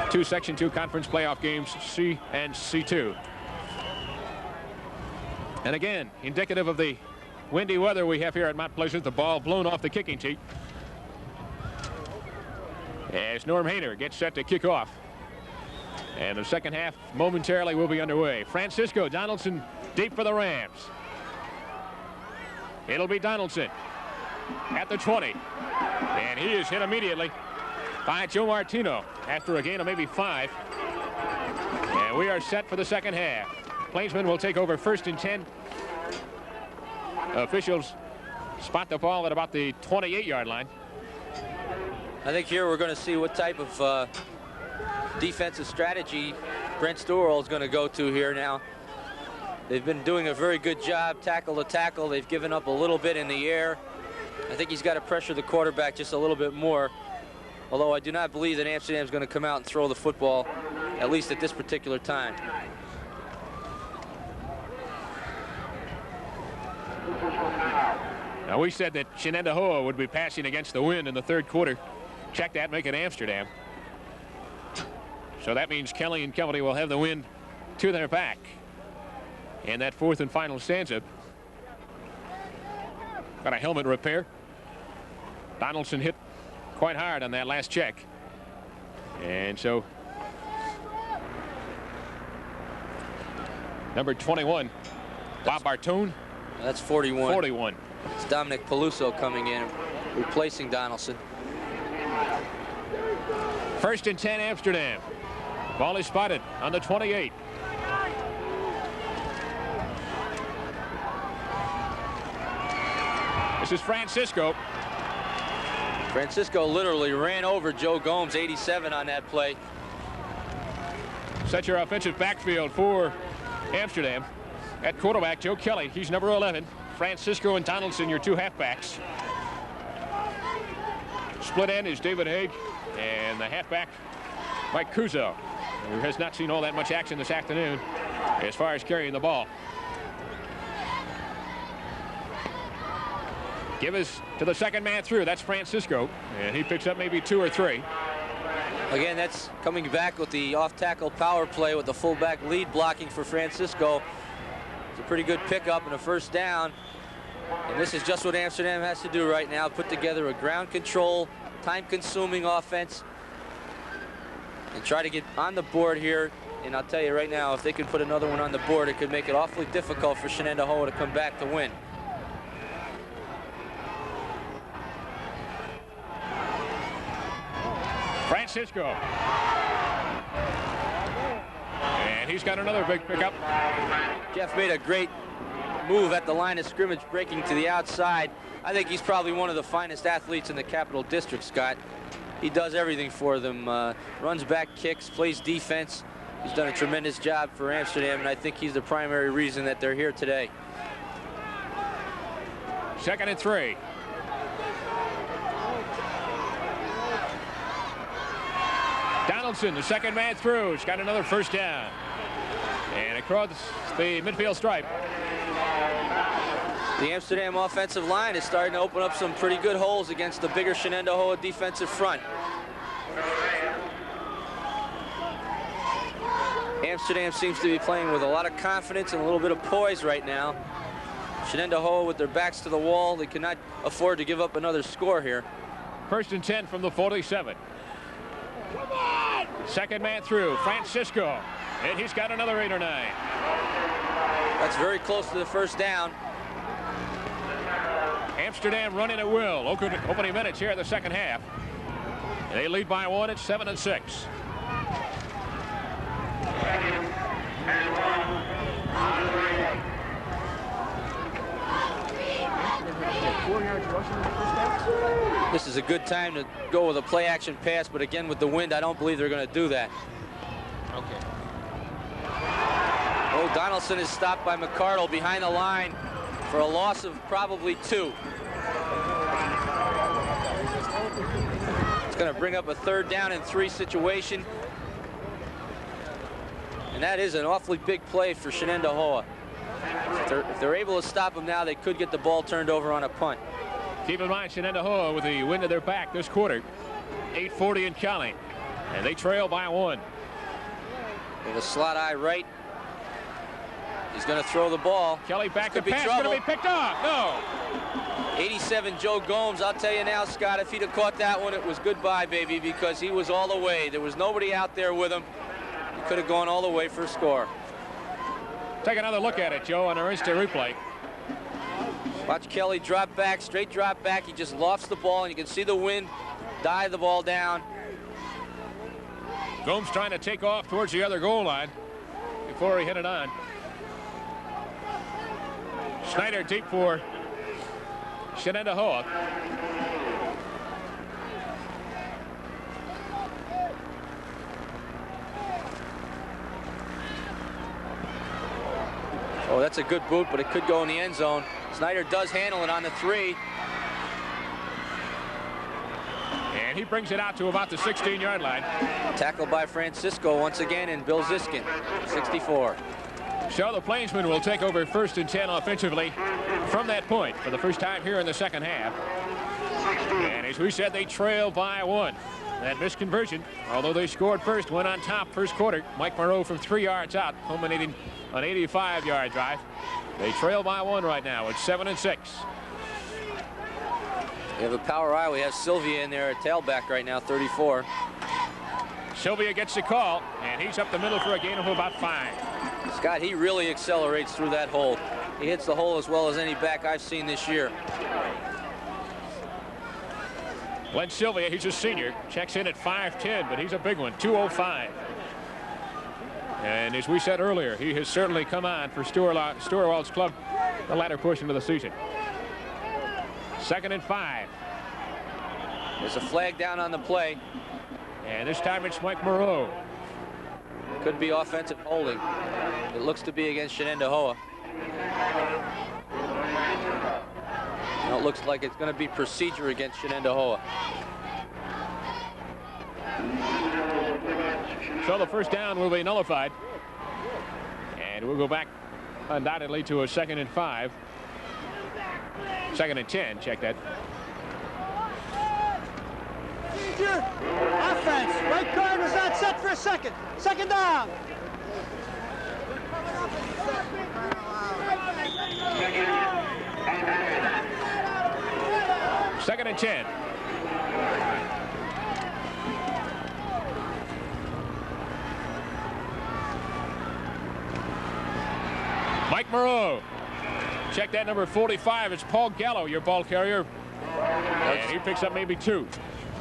two Section 2 conference playoff games, C and C2. And again, indicative of the windy weather we have here at Mount Pleasant, the ball blown off the kicking tee as Norm Hayner gets set to kick off. And the second half momentarily will be underway. Francisco Donaldson deep for the Rams. It'll be Donaldson at the 20. And he is hit immediately by Joe Martino after a gain of maybe 5. And we are set for the second half. Plainsmen will take over 1st and 10. Officials spot the ball at about the 28-yard line. I think here we're going to see what type of defensive strategy Brent Stewart is going to go to here now. They've been doing a very good job tackle to tackle. They've given up a little bit in the air. I think he's got to pressure the quarterback just a little bit more. Although I do not believe that Amsterdam's going to come out and throw the football, at least at this particular time. Now, we said that Shenendehowa would be passing against the wind in the third quarter. Check that, make it Amsterdam. So that means Kelly and company will have the wind to their back in that 4th and final stanza. Got a helmet repair. Donaldson hit quite hard on that last check. And so number 21, Bob Bartone. That's 41. 41. It's Dominic Peluso coming in, replacing Donaldson. 1st and 10 Amsterdam. Ball is spotted on the 28. This is Francisco. Francisco literally ran over Joe Gomes, 87, on that play. Set your offensive backfield for Amsterdam. At quarterback, Joe Kelly. He's number 11. Francisco and Donaldson, your two halfbacks. Split end is David Haig, and the halfback, Mike Kuzo, who has not seen all that much action this afternoon as far as carrying the ball. Give us to the second man through. That's Francisco, and he picks up maybe 2 or 3. Again, that's coming back with the off-tackle power play with the fullback lead blocking for Francisco. It's a pretty good pickup and a first down. And this is just what Amsterdam has to do right now, put together a ground control, time-consuming offense, and try to get on the board here. And I'll tell you right now, if they could put another one on the board, it could make it awfully difficult for Shenendehowa to come back to win. Francisco. And he's got another big pickup. Jeff made a great move at the line of scrimmage, breaking to the outside. I think he's probably one of the finest athletes in the Capital District, Scott. He does everything for them. Runs back, kicks, plays defense. He's done a tremendous job for Amsterdam, and I think he's the primary reason that they're here today. 2nd and 3. Donaldson, the second man through. He's got another first down. And across the midfield stripe. The Amsterdam offensive line is starting to open up some pretty good holes against the bigger Shenendehowa defensive front. Amsterdam seems to be playing with a lot of confidence and a little bit of poise right now. Shenendehowa with their backs to the wall. They cannot afford to give up another score here. 1st and 10 from the 47. Second man through, Francisco. And he's got another 8 or 9. That's very close to the first down. Amsterdam running at will. Opening minutes here in the second half. And they lead by 1 at 7 and 6. This is a good time to go with a play action pass, but again with the wind I don't believe they're going to do that. Okay. Oh, Donaldson is stopped by McCardle behind the line for a loss of probably 2. It's going to bring up a 3rd down and 3 situation. And that is an awfully big play for Shenendehowa. If they're able to stop him now, they could get the ball turned over on a punt. Keep in mind, Shenendehowa with the wind at their back this quarter. 8:40 and counting. And they trail by 1. With a slot eye right. He's going to throw the ball. Kelly back to pass. Going to be picked off. No. 87 Joe Gomes. I'll tell you now, Scott, if he'd have caught that one, it was goodbye, baby, because he was all the way. There was nobody out there with him. He could have gone all the way for a score. Take another look at it, Joe, on our instant replay. Watch Kelly drop back, straight drop back. He just lofts the ball, and you can see the wind dive the ball down. Gomes trying to take off towards the other goal line before he hit it on. Snyder deep for Shenendehowa. Oh, that's a good boot, but it could go in the end zone. Snyder does handle it on the 3. And he brings it out to about the 16-yard line. Tackled by Francisco once again, and Bill Ziskin, 64. So the Plainsmen will take over 1st and 10 offensively from that point for the first time here in the second half. And as we said, they trail by 1. That missed conversion, although they scored first, went on top first quarter. Mike Moreau from 3 yards out, culminating an 85-yard drive. They trail by 1 right now. It's 7 and 6. We have a power eye. We have Sylvia in there at tailback right now, 34. Sylvia gets the call, and he's up the middle for a gain of about 5. Scott, he really accelerates through that hole. He hits the hole as well as any back I've seen this year. Glenn Sylvia, he's a senior, checks in at 5'10", but he's a big one, 205. And as we said earlier, he has certainly come on for Steuerwald's club the latter portion of the season. 2nd and 5. There's a flag down on the play. And this time it's Mike Moreau. Could be offensive holding. It looks to be against Shenendehowa. Now it looks like it's going to be procedure against Shenendehowa. So the first down will be nullified. And we'll go back undoubtedly to a 2nd and 5. 2nd and 10, check that. Offense. Right guard is not set for a second. 2nd down. Second and 10. Mike Moreau. Check that, number 45. It's Paul Gallo, your ball carrier. And he picks up maybe 2.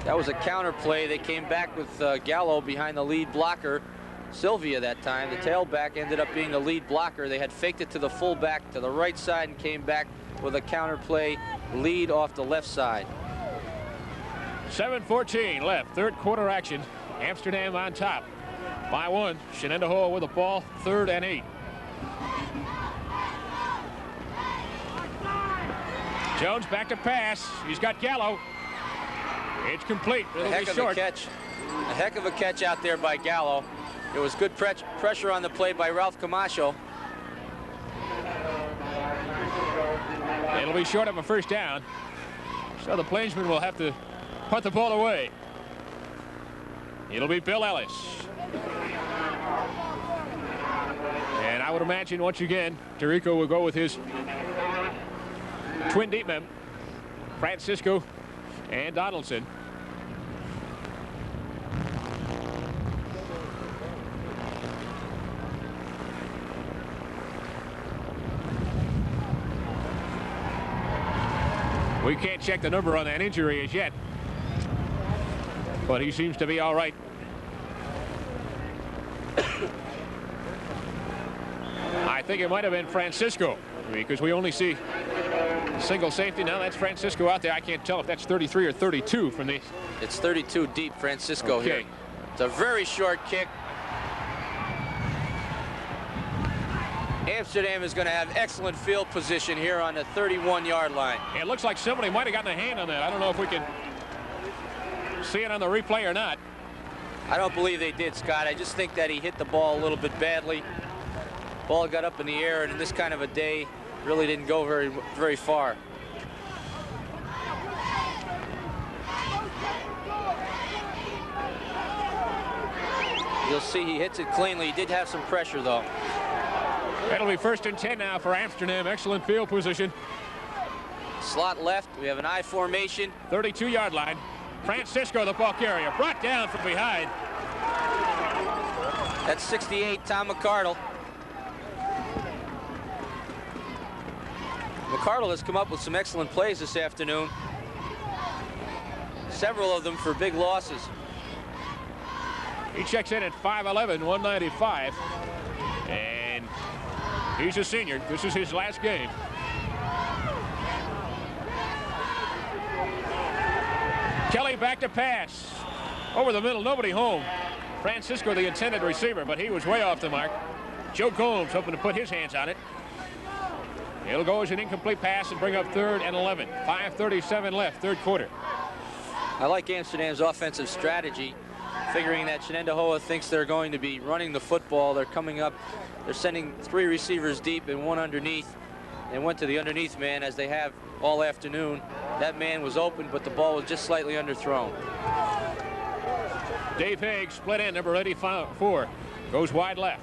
That was a counter play. They came back with Gallo behind the lead blocker. Sylvia that time. The tailback ended up being the lead blocker. They had faked it to the fullback to the right side and came back with a counter play lead off the left side. 7:14 left, 3rd quarter action. Amsterdam on top by 1. Shenendehowa with the ball, 3rd and 8. Jones back to pass. He's got Gallo. It's complete. A It'll heck be of short. a catch. A heck of a catch out there by Gallo. There was good pressure on the play by Ralph Camacho. It'll be short of a first down. So the Plainsmen will have to punt the ball away. It'll be Bill Ellis. And I would imagine once again, Tirico will go with his twin deep men, Francisco and Donaldson. We can't check the number on that injury as yet, but he seems to be all right. I think it might have been Francisco, because we only see single safety. Now that's Francisco out there. I can't tell if that's 33 or 32 from these. It's 32 deep, Francisco here. It's a very short kick. Amsterdam is going to have excellent field position here on the 31-yard line. It looks like somebody might have gotten a hand on that. I don't know if we can see it on the replay or not. I don't believe they did, Scott. I just think that he hit the ball a little bit badly. Ball got up in the air, and in this kind of a day, really didn't go very far. You'll see he hits it cleanly. He did have some pressure, though. It'll be 1st and 10 now for Amsterdam. Excellent field position. Slot left. We have an I formation. 32-yard line. Francisco, the ball carrier, brought down from behind. That's 68, Tom McCardle. McCardle has come up with some excellent plays this afternoon. Several of them for big losses. He checks in at 5'11", 195. And he's a senior. This is his last game. Kelly back to pass. Over the middle, nobody home. Francisco, the intended receiver, but he was way off the mark. Joe Gomes hoping to put his hands on it. It'll go as an incomplete pass and bring up 3rd and 11. 5:37 left, third quarter. I like Amsterdam's offensive strategy, figuring that Shenendehowa thinks they're going to be running the football. They're coming up. They're sending 3 receivers deep and 1 underneath. They went to the underneath man, as they have all afternoon. That man was open, but the ball was just slightly underthrown. Dave Haig, split end, number 84, goes wide left.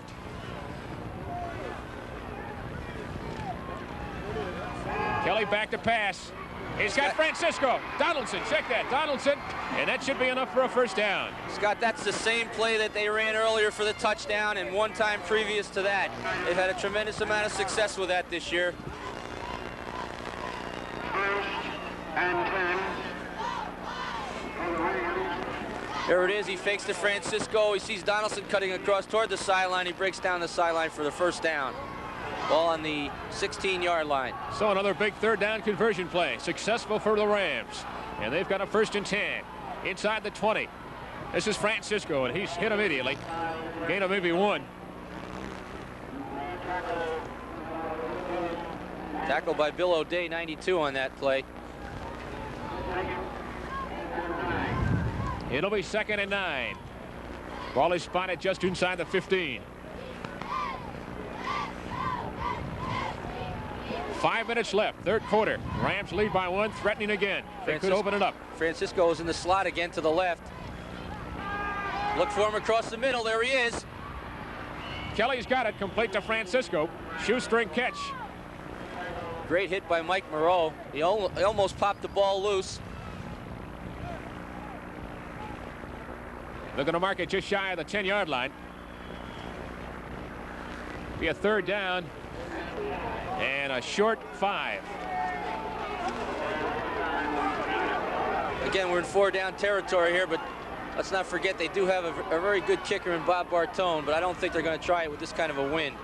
Kelly back to pass. He's got Francisco. Donaldson, check that. Donaldson, and that should be enough for a first down. Scott, that's the same play that they ran earlier for the touchdown, and one time previous to that. They've had a tremendous amount of success with that this year. 1st and 10. There it is. He fakes to Francisco. He sees Donaldson cutting across toward the sideline. He breaks down the sideline for the first down. Ball on the 16-yard line. So another big 3rd down conversion play. Successful for the Rams. And they've got a 1st and 10. Inside the 20. This is Francisco, and he's hit immediately. Gain of maybe 1. Tackled by Bill O'Day, 92 on that play. It'll be 2nd and 9. Ball is spotted just inside the 15. 5 minutes left, third quarter. Rams lead by 1, threatening again. They could open it up. Francisco is in the slot again to the left. Look for him across the middle. There he is. Kelly's got it, complete to Francisco. Shoestring catch. Great hit by Mike Moreau. He almost popped the ball loose. They're going to mark it just shy of the 10-yard line. Be a 3rd down and a short 5. Again, we're in 4-down territory here, but let's not forget they do have a very good kicker in Bob Bartone, but I don't think they're going to try it with this kind of a wind.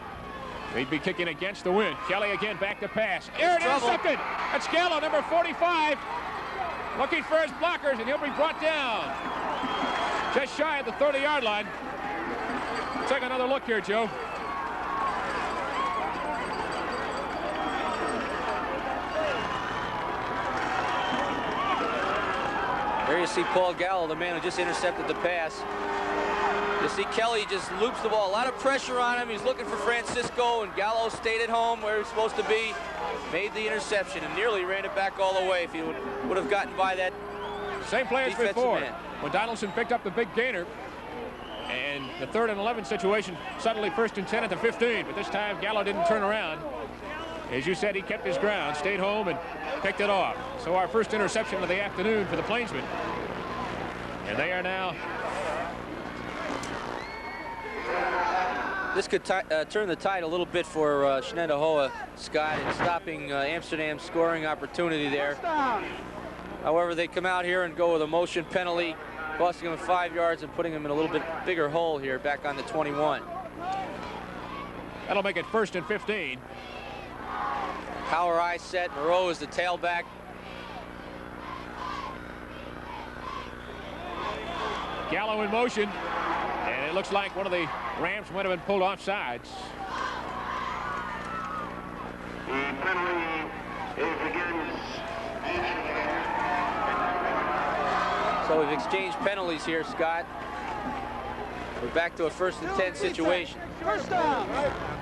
They'd be kicking against the wind. Kelly again back to pass. There it is, intercepted. That's Gallo, number 45, looking for his blockers, and he'll be brought down just shy of the 30-yard line. Take another look here, Joe. There you see Paul Gallo, the man who just intercepted the pass. You see Kelly just loops the ball. A lot of pressure on him. He's looking for Francisco, and Gallo stayed at home where he's supposed to be. Made the interception and nearly ran it back all the way if he would have gotten by that. Same play as before. Man. When Donaldson picked up the big gainer. And the 3rd and 11 situation, suddenly 1st and 10 at the 15. But this time, Gallo didn't turn around. As you said, he kept his ground, stayed home, and picked it off. So our first interception of the afternoon for the Plainsmen. And they are now... This could turn the tide a little bit for Shenendehowa, Scott, in stopping Amsterdam's scoring opportunity there. However, they come out here and go with a motion penalty, costing him 5 yards and putting him in a little bit bigger hole here back on the 21. That'll make it 1st and 15. Power eye set. Moreau is the tailback. Gallo in motion. And it looks like one of the Rams might have been pulled off sides. The penalty is against. So we've exchanged penalties here, Scott. We're back to a 1st and 10 situation. First down.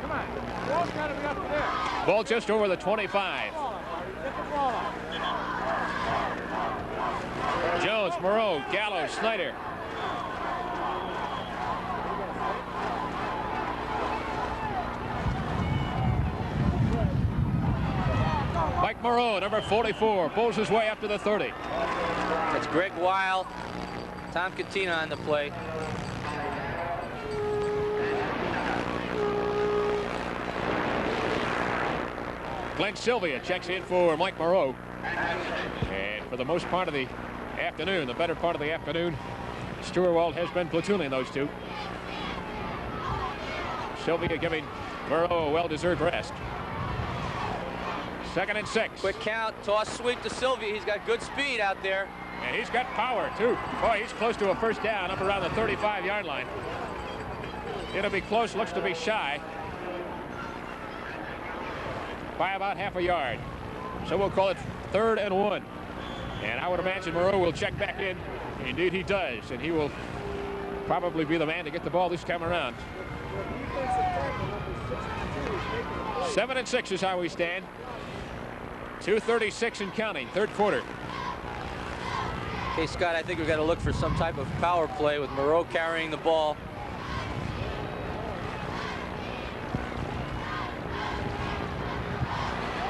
Come on. Ball's got to be up there. Ball just over the 25. Get the ball up. Jones, Moreau, Gallo, Snyder. Mike Moreau, number 44, pulls his way up to the 30. That's Greg Weil, Tom Katina on the play. Glenn Sylvia checks in for Mike Moreau. And for the most part of the afternoon, the better part of the afternoon, Stewart has been platooning those two. Sylvia giving Moreau a well-deserved rest. 2nd and 6. Quick count, toss sweep to Sylvia. He's got good speed out there. And he's got power, too. Boy, he's close to a 1st down up around the 35-yard line. It'll be close, looks to be shy by about half a yard. So we'll call it 3rd and 1. And I would imagine Moreau will check back in. Indeed, he does. And he will probably be the man to get the ball this time around. 7 and 6 is how we stand. 2:36 and counting, 3rd quarter. Okay, Scott, I think we've got to look for some type of power play with Moreau carrying the ball.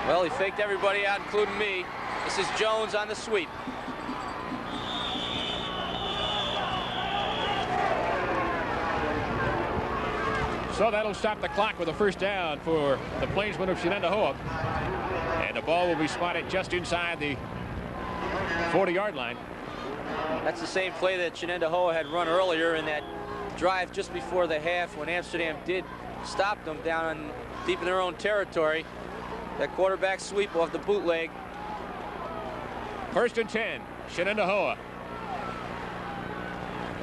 Well, he faked everybody out, including me. This is Jones on the sweep. So that'll stop the clock with a 1st down for the Plainsmen of Shenendehowa. And the ball will be spotted just inside the 40-yard line. That's the same play that Shenendehowa had run earlier in that drive just before the half when Amsterdam did stop them down deep in their own territory. That quarterback sweep off the bootleg. 1st and 10, Shenendehowa.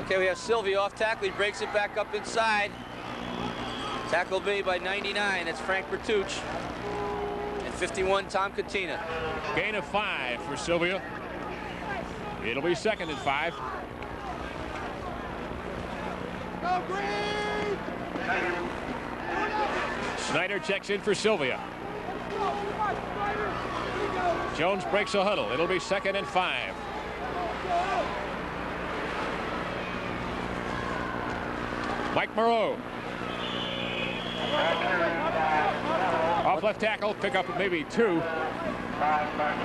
Okay, we have Sylvia off tackle. He breaks it back up inside. Tackled made by 99. That's Frank Bertucci. And 51, Tom Katina. Gain of 5 for Sylvia. It'll be 2nd and 5. Go Green! Snyder checks in for Sylvia. Jones breaks a huddle. It'll be 2nd and 5. Mike Moreau. Off left tackle, pick up maybe 2.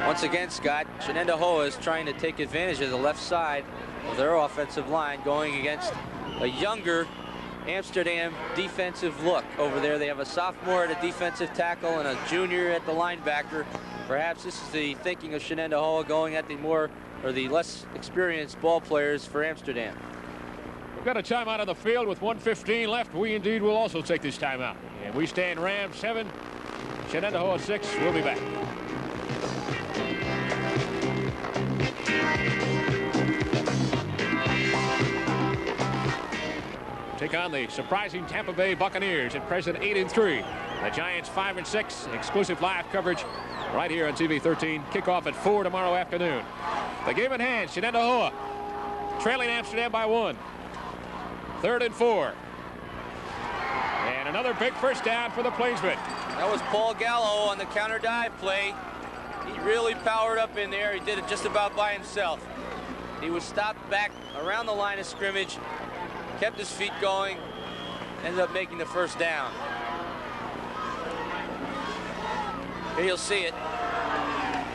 Once again, Scott, Shenendehowa is trying to take advantage of the left side of their offensive line, going against a younger Amsterdam defensive look over there. They have a sophomore at a defensive tackle and a junior at the linebacker. Perhaps this is the thinking of Shenendehowa, going at the more or the less experienced ball players for Amsterdam. We've got a timeout on the field with 1:15 left. We indeed will also take this timeout. And we stand Rams 7, Shenendehowa 6. We'll be back. Take on the surprising Tampa Bay Buccaneers at present 8-3. The Giants 5-6. Exclusive live coverage right here on TV 13. Kickoff at 4 tomorrow afternoon. The game at hand, Shenendehowa trailing Amsterdam by 1. 3rd and 4. And another big first down for the Plainsmen. That was Paul Gallo on the counter dive play. He really powered up in there. He did it just about by himself. He was stopped back around the line of scrimmage, kept his feet going, ended up making the first down. Here you'll see it.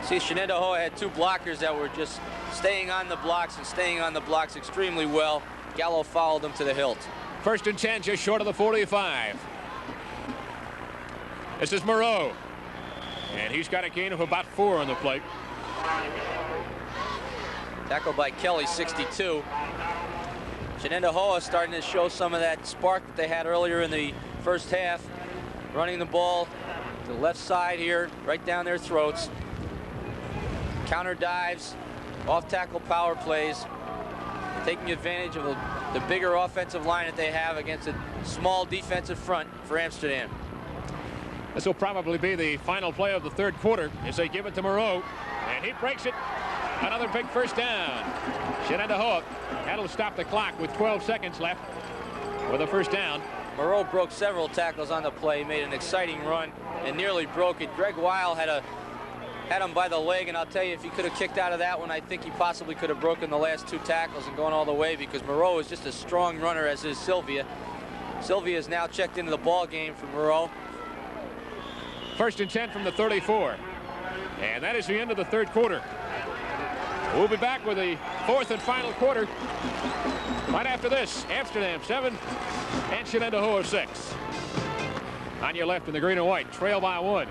See, Shenendehowa had 2 blockers that were just staying on the blocks and staying on the blocks extremely well. Gallo followed them to the hilt. 1st and 10, just short of the 45. This is Moreau. And he's got a gain of about 4 on the play. Tackled by Kelly, 62. Shenendehowa starting to show some of that spark that they had earlier in the first half. Running the ball to the left side here, right down their throats. Counter dives, off-tackle power plays, taking advantage of the bigger offensive line that they have against a small defensive front for Amsterdam. This will probably be the final play of the 3rd quarter as they give it to Moreau, and he breaks it. Another big first down. Shenendehowa, that'll stop the clock with 12 seconds left with a first down. Moreau broke several tackles on the play, made an exciting run, and nearly broke it. Greg Weil had him by the leg, and I'll tell you, if he could have kicked out of that one, I think he possibly could have broken the last 2 tackles and gone all the way, because Moreau is just a strong runner, as is Sylvia. Sylvia is now checked into the ball game for Moreau. 1st and 10 from the 34. And that is the end of the 3rd quarter. We'll be back with the 4th and final quarter right after this. Amsterdam 7 and Shenendehowa 6. On your left in the green and white, trail by 1.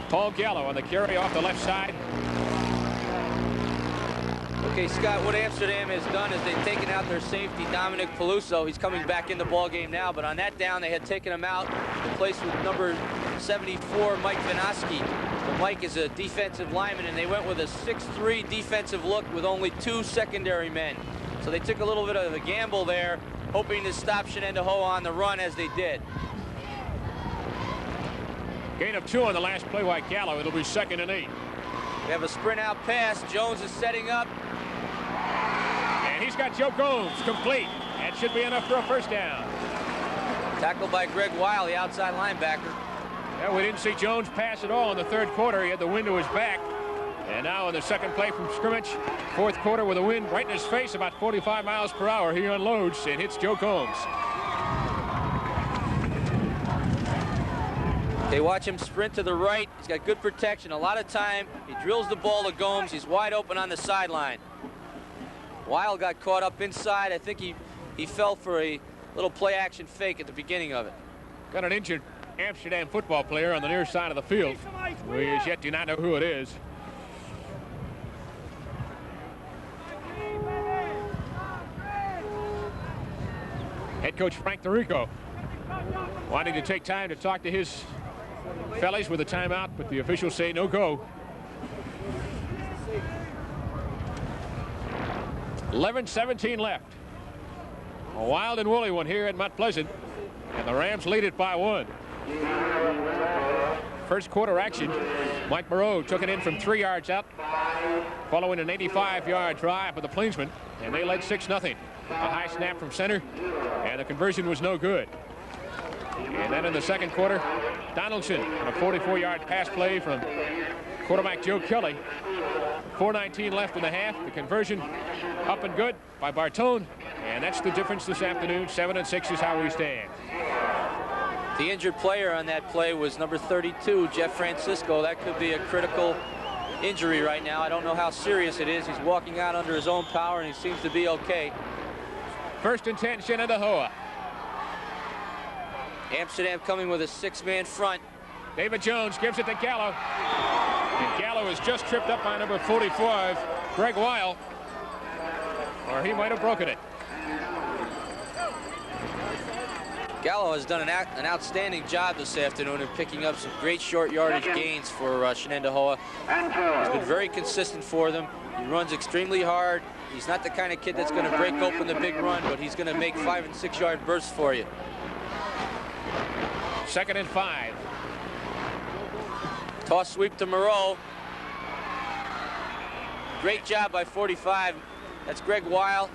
Paul Gallo on the carry off the left side. Okay, Scott, what Amsterdam has done is they've taken out their safety, Dominic Peluso. He's coming back in the ball game now, but on that down, they had taken him out, replaced with number 74, Mike Vinoski. So Mike is a defensive lineman, and they went with a 6'3" defensive look with only 2 secondary men. So they took a little bit of a gamble there, hoping to stop Shenendehowa on the run, as they did. Gain of 2 on the last play by Gallo. It'll be 2nd and 8. We have a sprint out pass. Jones is setting up. And he's got Joe Gomes complete. That should be enough for a first down. Tackled by Greg Weil, the outside linebacker. Yeah, we didn't see Jones pass at all in the 3rd quarter. He had the wind to his back. And now in the 2nd play from scrimmage, 4th quarter with the wind right in his face, about 45 miles per hour, he unloads and hits Joe Gomes. They watch him sprint to the right. He's got good protection. A lot of time. He drills the ball to Gomes. He's wide open on the sideline. Weil got caught up inside. I think he fell for a little play action fake at the beginning of it. Got an injured Amsterdam football player on the near side of the field. We as yet do not know who it is. Head coach Frank DeRico wanting to take time to talk to his fellas with a timeout, but the officials say no go. 11:17 left. A wild and woolly one here at Mount Pleasant, and the Rams lead it by 1. 1st quarter action. Mike Moreau took it in from 3 yards out, following an 85-yard drive by the Plainsmen, and they led 6-0. A high snap from center, and the conversion was no good. And then in the 2nd quarter, Donaldson on a 44-yard pass play from quarterback Joe Kelly. 4:19 left in the half. The conversion up and good by Bartone, and that's the difference this afternoon. 7-6 is how we stand. The injured player on that play was number 32, Jeff Francisco. That could be a critical injury right now. I don't know how serious it is. He's walking out under his own power, and he seems to be okay. 1st and 10, Shenendehowa. Amsterdam coming with a 6-man front. David Jones gives it to Gallo. And Gallo is just tripped up by number 45, Greg Weil, or he might have broken it. Gallo has done an outstanding job this afternoon in picking up some great short yardage gains for Shenendehowa. He's been very consistent for them. He runs extremely hard. He's not the kind of kid that's going to break open the big run, but he's going to make 5- and 6-yard bursts for you. 2nd and 5. Toss sweep to Moreau. Great job by 45. That's Greg Weil,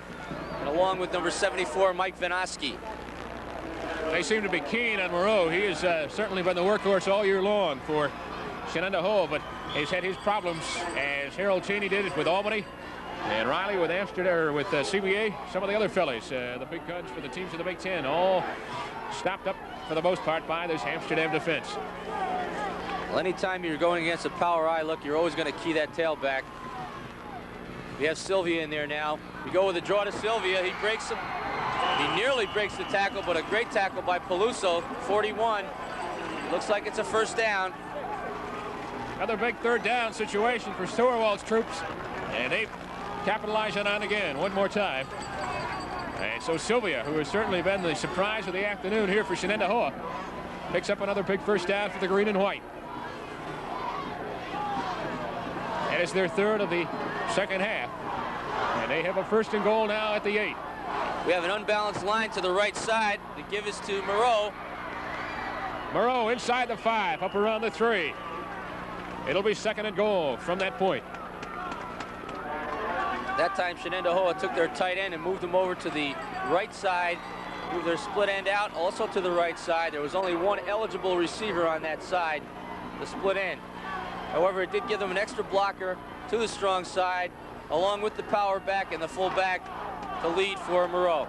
and along with number 74, Mike Vanoski. They seem to be keen on Moreau. He has certainly been the workhorse all year long for Shenendehowa, but he's had his problems, as Harold Cheney did it with Albany, and Riley with Amsterdam, or with CBA. Some of the other fellas, the big guns for the teams of the Big Ten, all stopped up for the most part by this Amsterdam defense. Well, anytime you're going against a power eye look, you're always going to key that tail back. We have Sylvia in there now. We go with a draw to Sylvia. He breaks him. He nearly breaks the tackle, but a great tackle by Peluso, 41. Looks like it's a first down. Another big third down situation for Stillwell's troops, and they capitalize on again one more time. And so Sylvia, who has certainly been the surprise of the afternoon here for Shenendehowa, picks up another big first down for the green and white. That is their third of the second half, and they have a first and goal now at the 8. We have an unbalanced line to the right side. The give is to Moreau. Moreau inside the 5, up around the 3. It'll be second and goal from that point. That time Shenendehowa took their tight end and moved him over to the right side, moved their split end out also to the right side. There was only one eligible receiver on that side, the split end. However, it did give them an extra blocker to the strong side, along with the power back and the full back to lead for Moreau.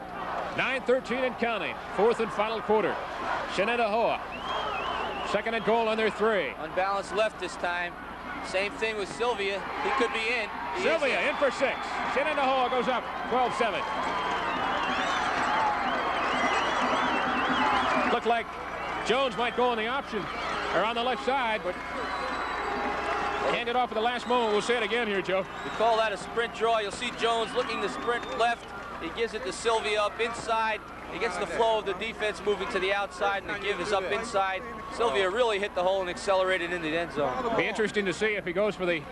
9:13 and counting, fourth and final quarter. Shenendehowa, second and goal on their 3. Unbalanced left this time. Same thing with Sylvia. He could be in. Sylvia in for 6. Shenendehowa goes up 12-7. Looked like Jones might go on the option, or on the left side, but handed off at the last moment. We'll say it again here, Joe. We call that a sprint draw. You'll see Jones looking to sprint left. He gives it to Sylvia up inside. He gets the flow of the defense moving to the outside, and the give is up inside. Sylvia really hit the hole and accelerated into the end zone. Be interesting to see if he goes for the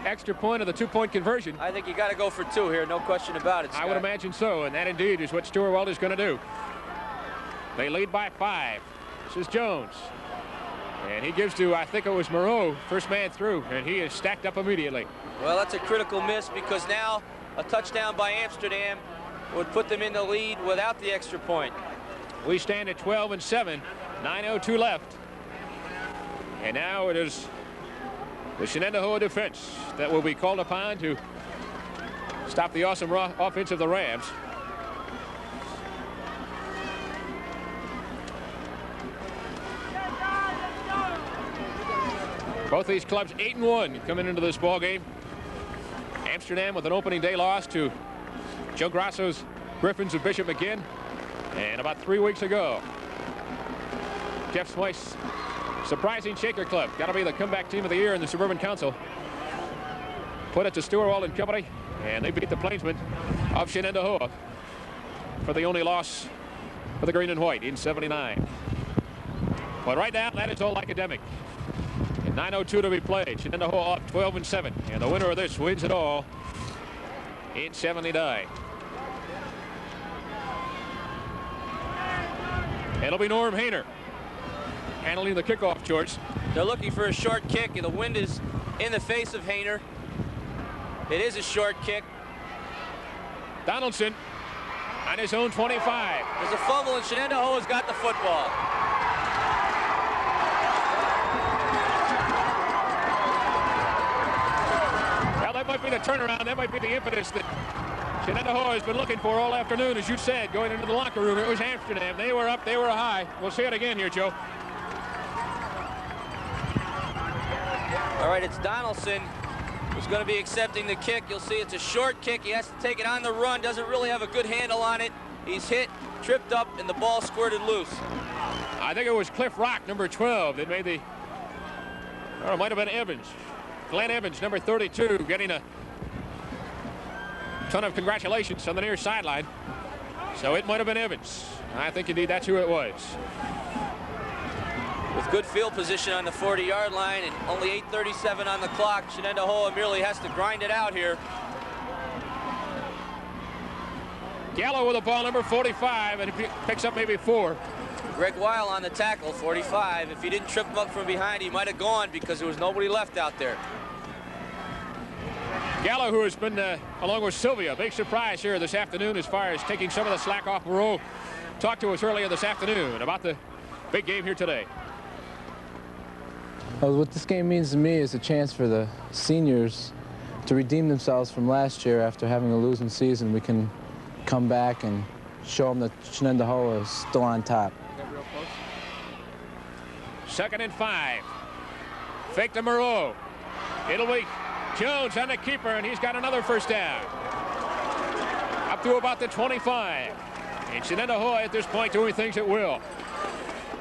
extra point or the 2-point conversion. I think you got to go for 2 here, no question about it, Scott. I would imagine so, and that indeed is what Stillwell is going to do. They lead by 5. This is Jones. And he gives to, I think it was Moreau, first man through, and he is stacked up immediately. Well, that's a critical miss, because now a touchdown by Amsterdam would put them in the lead without the extra point. We stand at 12-7, 9:02 left. And now it is the Shenendehowa defense that will be called upon to stop the awesome offense of the Rams. Both these clubs 8-1 coming into this ball game. Amsterdam with an opening day loss to Joe Grasso's Griffins of Bishop McGinn. And about 3 weeks ago, Jeff Smyth's surprising Shaker Club, got to be the comeback team of the year in the Suburban Council, put it to Stillwell and company, and they beat the Plainsmen of Shenendehowa for the only loss for the green and white in '79. But right now, that is all academic. 9:02 to be played. Shenendehowa up 12-7, and the winner of this wins it all in '79. It'll be Norm Hayner handling the kickoff, George. They're looking for a short kick, and the wind is in the face of Hayner. It is a short kick. Donaldson on his own 25. There's a fumble, and Shenendehowa's got the football. Well, that might be the turnaround. That might be the impetus that Shenendehowa has been looking for all afternoon, as you said, going into the locker room. It was Amsterdam. They were up, they were high. We'll see it again here, Joe. All right, it's Donaldson who's going to be accepting the kick. You'll see it's a short kick. He has to take it on the run. Doesn't really have a good handle on it. He's hit, tripped up, and the ball squirted loose. I think it was Cliff Rock, number 12, that made the, or it might have been Evans. Glenn Evans, number 32, getting a ton of congratulations on the near sideline. So it might have been Evans. I think indeed that's who it was. With good field position on the 40-yard line and only 8:37 on the clock, Shenendehowa merely has to grind it out here. Gallo with the ball, number 45, and he picks up maybe 4. Greg Weil on the tackle, 45. If he didn't trip him up from behind, he might have gone because there was nobody left out there. Gallo, who has been, along with Sylvia, a big surprise here this afternoon as far as taking some of the slack off Moreau, talked to us earlier this afternoon about the big game here today. Well, what this game means to me is a chance for the seniors to redeem themselves from last year after having a losing season. We can come back and show them that Shenendehowa is still on top. 2nd and 5. Fake to Moreau. It'll be Jones on the keeper, and he's got another first down. Up to about the 25. And Shenendehowa at this point doing things at will.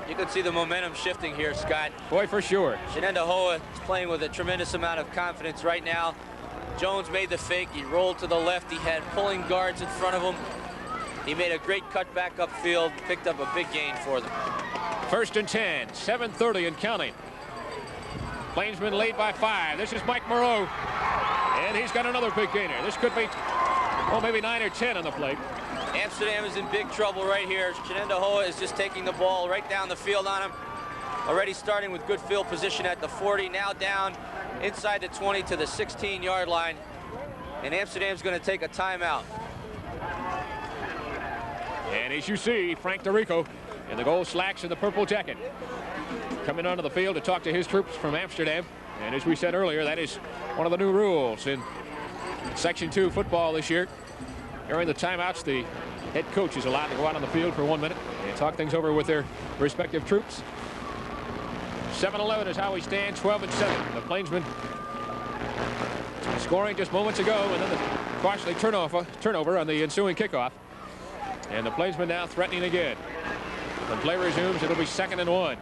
You can see the momentum shifting here, Scott. Boy, for sure. Shenendehowa is playing with a tremendous amount of confidence right now. Jones made the fake. He rolled to the left. He had pulling guards in front of him. He made a great cut back upfield, picked up a big gain for them. 1st and 10, 7:30 and counting. Plainsmen lead by 5. This is Mike Moreau, and he's got another big gainer. This could be, well, maybe 9 or 10 on the plate. Amsterdam is in big trouble right here. Shenendehowa is just taking the ball right down the field on him. Already starting with good field position at the 40, now down inside the 20 to the 16-yard line. And Amsterdam's going to take a timeout. And as you see, Frank DeRico in the gold slacks and the purple jacket coming onto the field to talk to his troops from Amsterdam. And as we said earlier, that is one of the new rules in Section 2 football this year. During the timeouts, the head coach is allowed to go out on the field for 1 minute and talk things over with their respective troops. 7-11 is how we stand, 12-7. The Plainsmen scoring just moments ago, and then the costly turnover on the ensuing kickoff. And the Plainsmen now threatening again. When play resumes, it'll be 2nd and 1.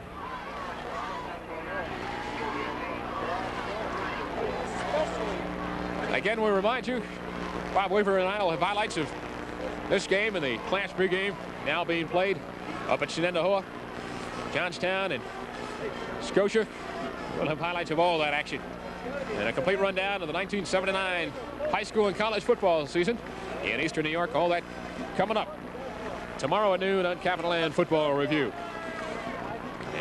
Again, we remind you, Bob Weaver and I will have highlights of this game and the Class B game now being played up at Shenendehowa, Johnstown, and Scotia. We'll have highlights of all that action. And a complete rundown of the 1979 high school and college football season in Eastern New York. All that coming up tomorrow at noon on Capital Land Football Review.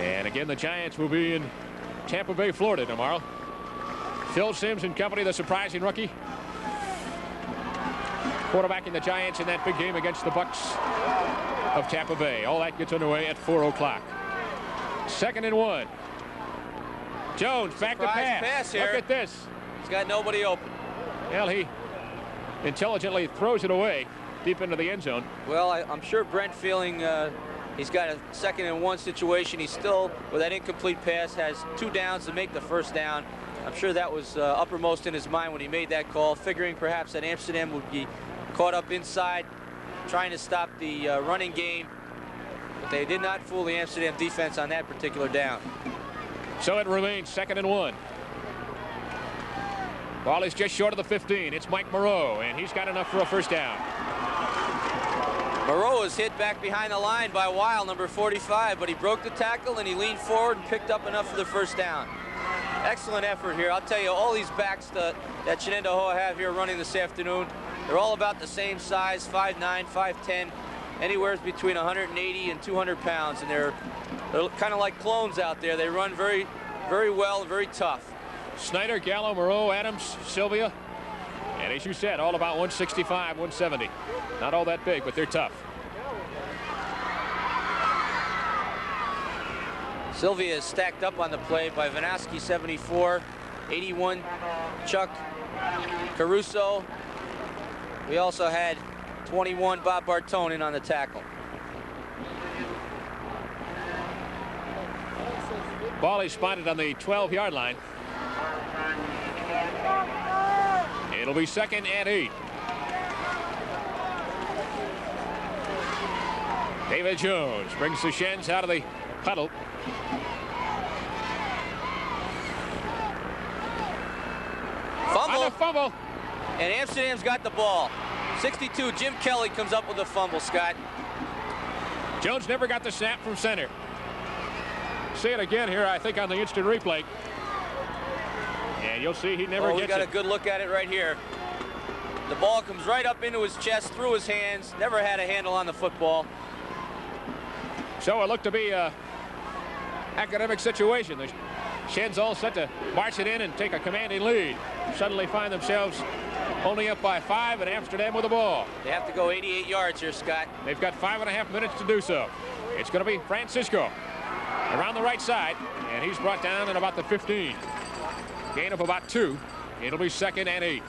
And again, the Giants will be in Tampa Bay, Florida tomorrow. Phil Simms and company, the surprising rookie, quarterbacking the Giants in that big game against the Bucks of Tampa Bay. All that gets underway at 4 o'clock. 2nd and 1. Jones back to pass. Here. Look at this. He's got nobody open. Well, he intelligently throws it away deep into the end zone. Well, I'm sure Brent feeling he's got a 2nd and 1 situation. He's still, with that incomplete pass, has 2 downs to make the first down. I'm sure that was uppermost in his mind when he made that call, figuring perhaps that Amsterdam would be caught up inside, trying to stop the running game. But they did not fool the Amsterdam defense on that particular down. So it remains 2nd and 1. Ball is just short of the 15. It's Mike Moreau, and he's got enough for a first down. Moreau is hit back behind the line by Weil, number 45, but he broke the tackle and he leaned forward and picked up enough for the first down. Excellent effort here. I'll tell you, all these backs that Shenendehowa have here running this afternoon, they're all about the same size, 5'9", 5'10", anywhere between 180 and 200 pounds, and they're kind of like clones out there. They run very, very well and very tough. Snyder, Gallo, Moreau, Adams, Sylvia, and as you said, all about 165, 170. Not all that big, but they're tough. Sylvia is stacked up on the play by Vanaski, 74, 81, Chuck Caruso. We also had 21, Bob Bartonen on the tackle. Ball is spotted on the 12-yard line. It'll be 2nd and 8. David Jones brings the Shens out of the huddle. Fumble. On the fumble. And Amsterdam's got the ball. 62, Jim Kelly comes up with the fumble, Scott. Jones never got the snap from center. See it again here, I think, on the instant replay. And you'll see he never gets it. We got a good look at it right here. The ball comes right up into his chest, through his hands. Never had a handle on the football. So it looked to be an academic situation. The Shens all set to march it in and take a commanding lead. Suddenly find themselves only up by 5, and Amsterdam with the ball. They have to go 88 yards here, Scott. They've got 5.5 minutes to do so. It's going to be Francisco around the right side, and he's brought down at about the 15. Gain of about 2. It'll be 2nd and 8.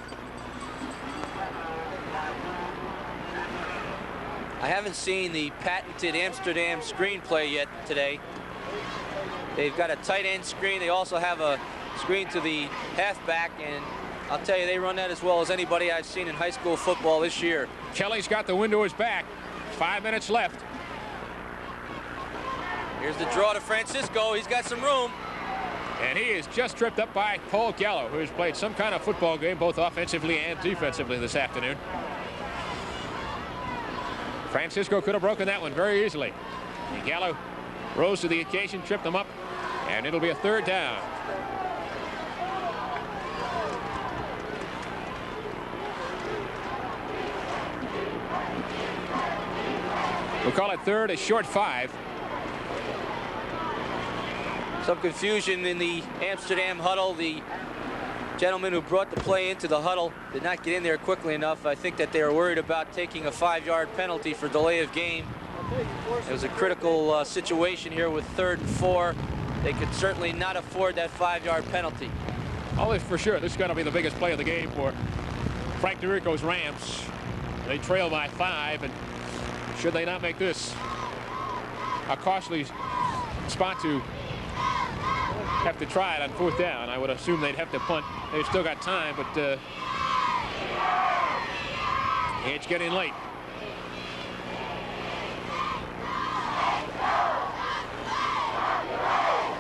I haven't seen the patented Amsterdam screenplay yet today. They've got a tight end screen. They also have a screen to the halfback, and I'll tell you, they run that as well as anybody I've seen in high school football this year. Kelly's got the wind to his back. 5 minutes left. Here's the draw to Francisco. He's got some room. And he is just tripped up by Paul Gallo, who has played some kind of football game, both offensively and defensively this afternoon. Francisco could have broken that one very easily. And Gallo rose to the occasion, tripped them up, and it'll be a 3rd down. We'll call it 3rd, a short 5. Some confusion in the Amsterdam huddle. The gentleman who brought the play into the huddle did not get in there quickly enough. I think that they were worried about taking a 5-yard penalty for delay of game. It was a critical situation here with 3rd and 4. They could certainly not afford that 5-yard penalty. Oh, for sure, this is going to be the biggest play of the game for Frank DeRico's Rams. They trail by 5, and should they not make this a costly spot to have to try it on 4th down, I would assume they'd have to punt. They've still got time, but it's getting late.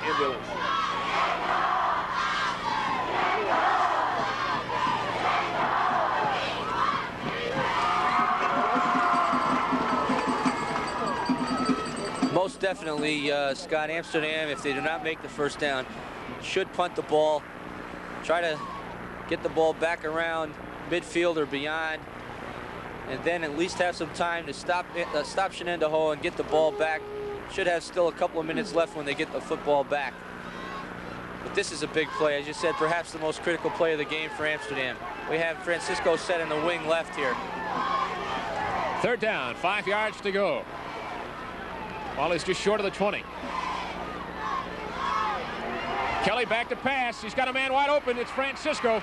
Ambulance. Most definitely, Scott, Amsterdam, if they do not make the 1st down, should punt the ball, try to get the ball back around midfield or beyond, and then at least have some time to stop Shenendehowa and get the ball back. Should have still a couple of minutes left when they get the football back. But this is a big play. As you said, perhaps the most critical play of the game for Amsterdam. We have Francisco set in the wing left here. 3rd down, 5 yards to go. Ball is just short of the 20. Kelly back to pass. He's got a man wide open. It's Francisco.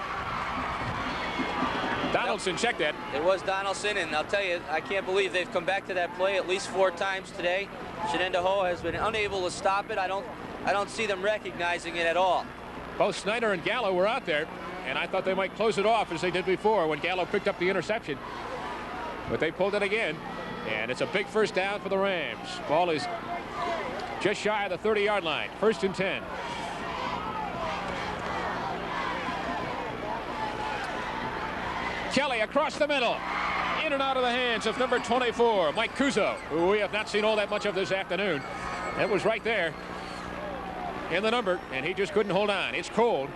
Donaldson checked that. It was Donaldson, and I'll tell you, I can't believe they've come back to that play at least 4 times today. Shenendehowa has been unable to stop it. I don't see them recognizing it at all. Both Snyder and Gallo were out there, and I thought they might close it off as they did before when Gallo picked up the interception. But they pulled it again, and it's a big 1st down for the Rams. Ball is just shy of the 30-yard line. 1st and 10. Kelly across the middle. In and out of the hands of number 24, Mike Kuzo, who we have not seen all that much of this afternoon. That was right there in the number, and he just couldn't hold on. It's cold.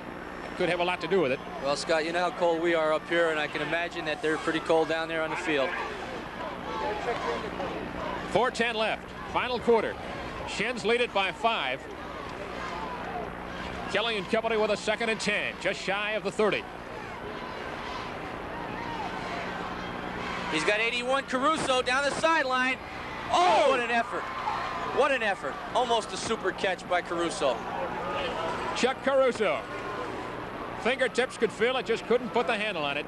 Could have a lot to do with it. Well, Scott, you know how cold we are up here, and I can imagine that they're pretty cold down there on the field. 4:10 left. Final quarter. Shens lead it by 5. Kelly and company with a 2nd and 10, just shy of the 30. He's got 81, Caruso down the sideline. Oh, what an effort. What an effort. Almost a super catch by Caruso. Chuck Caruso. Fingertips could feel it, just couldn't put the handle on it.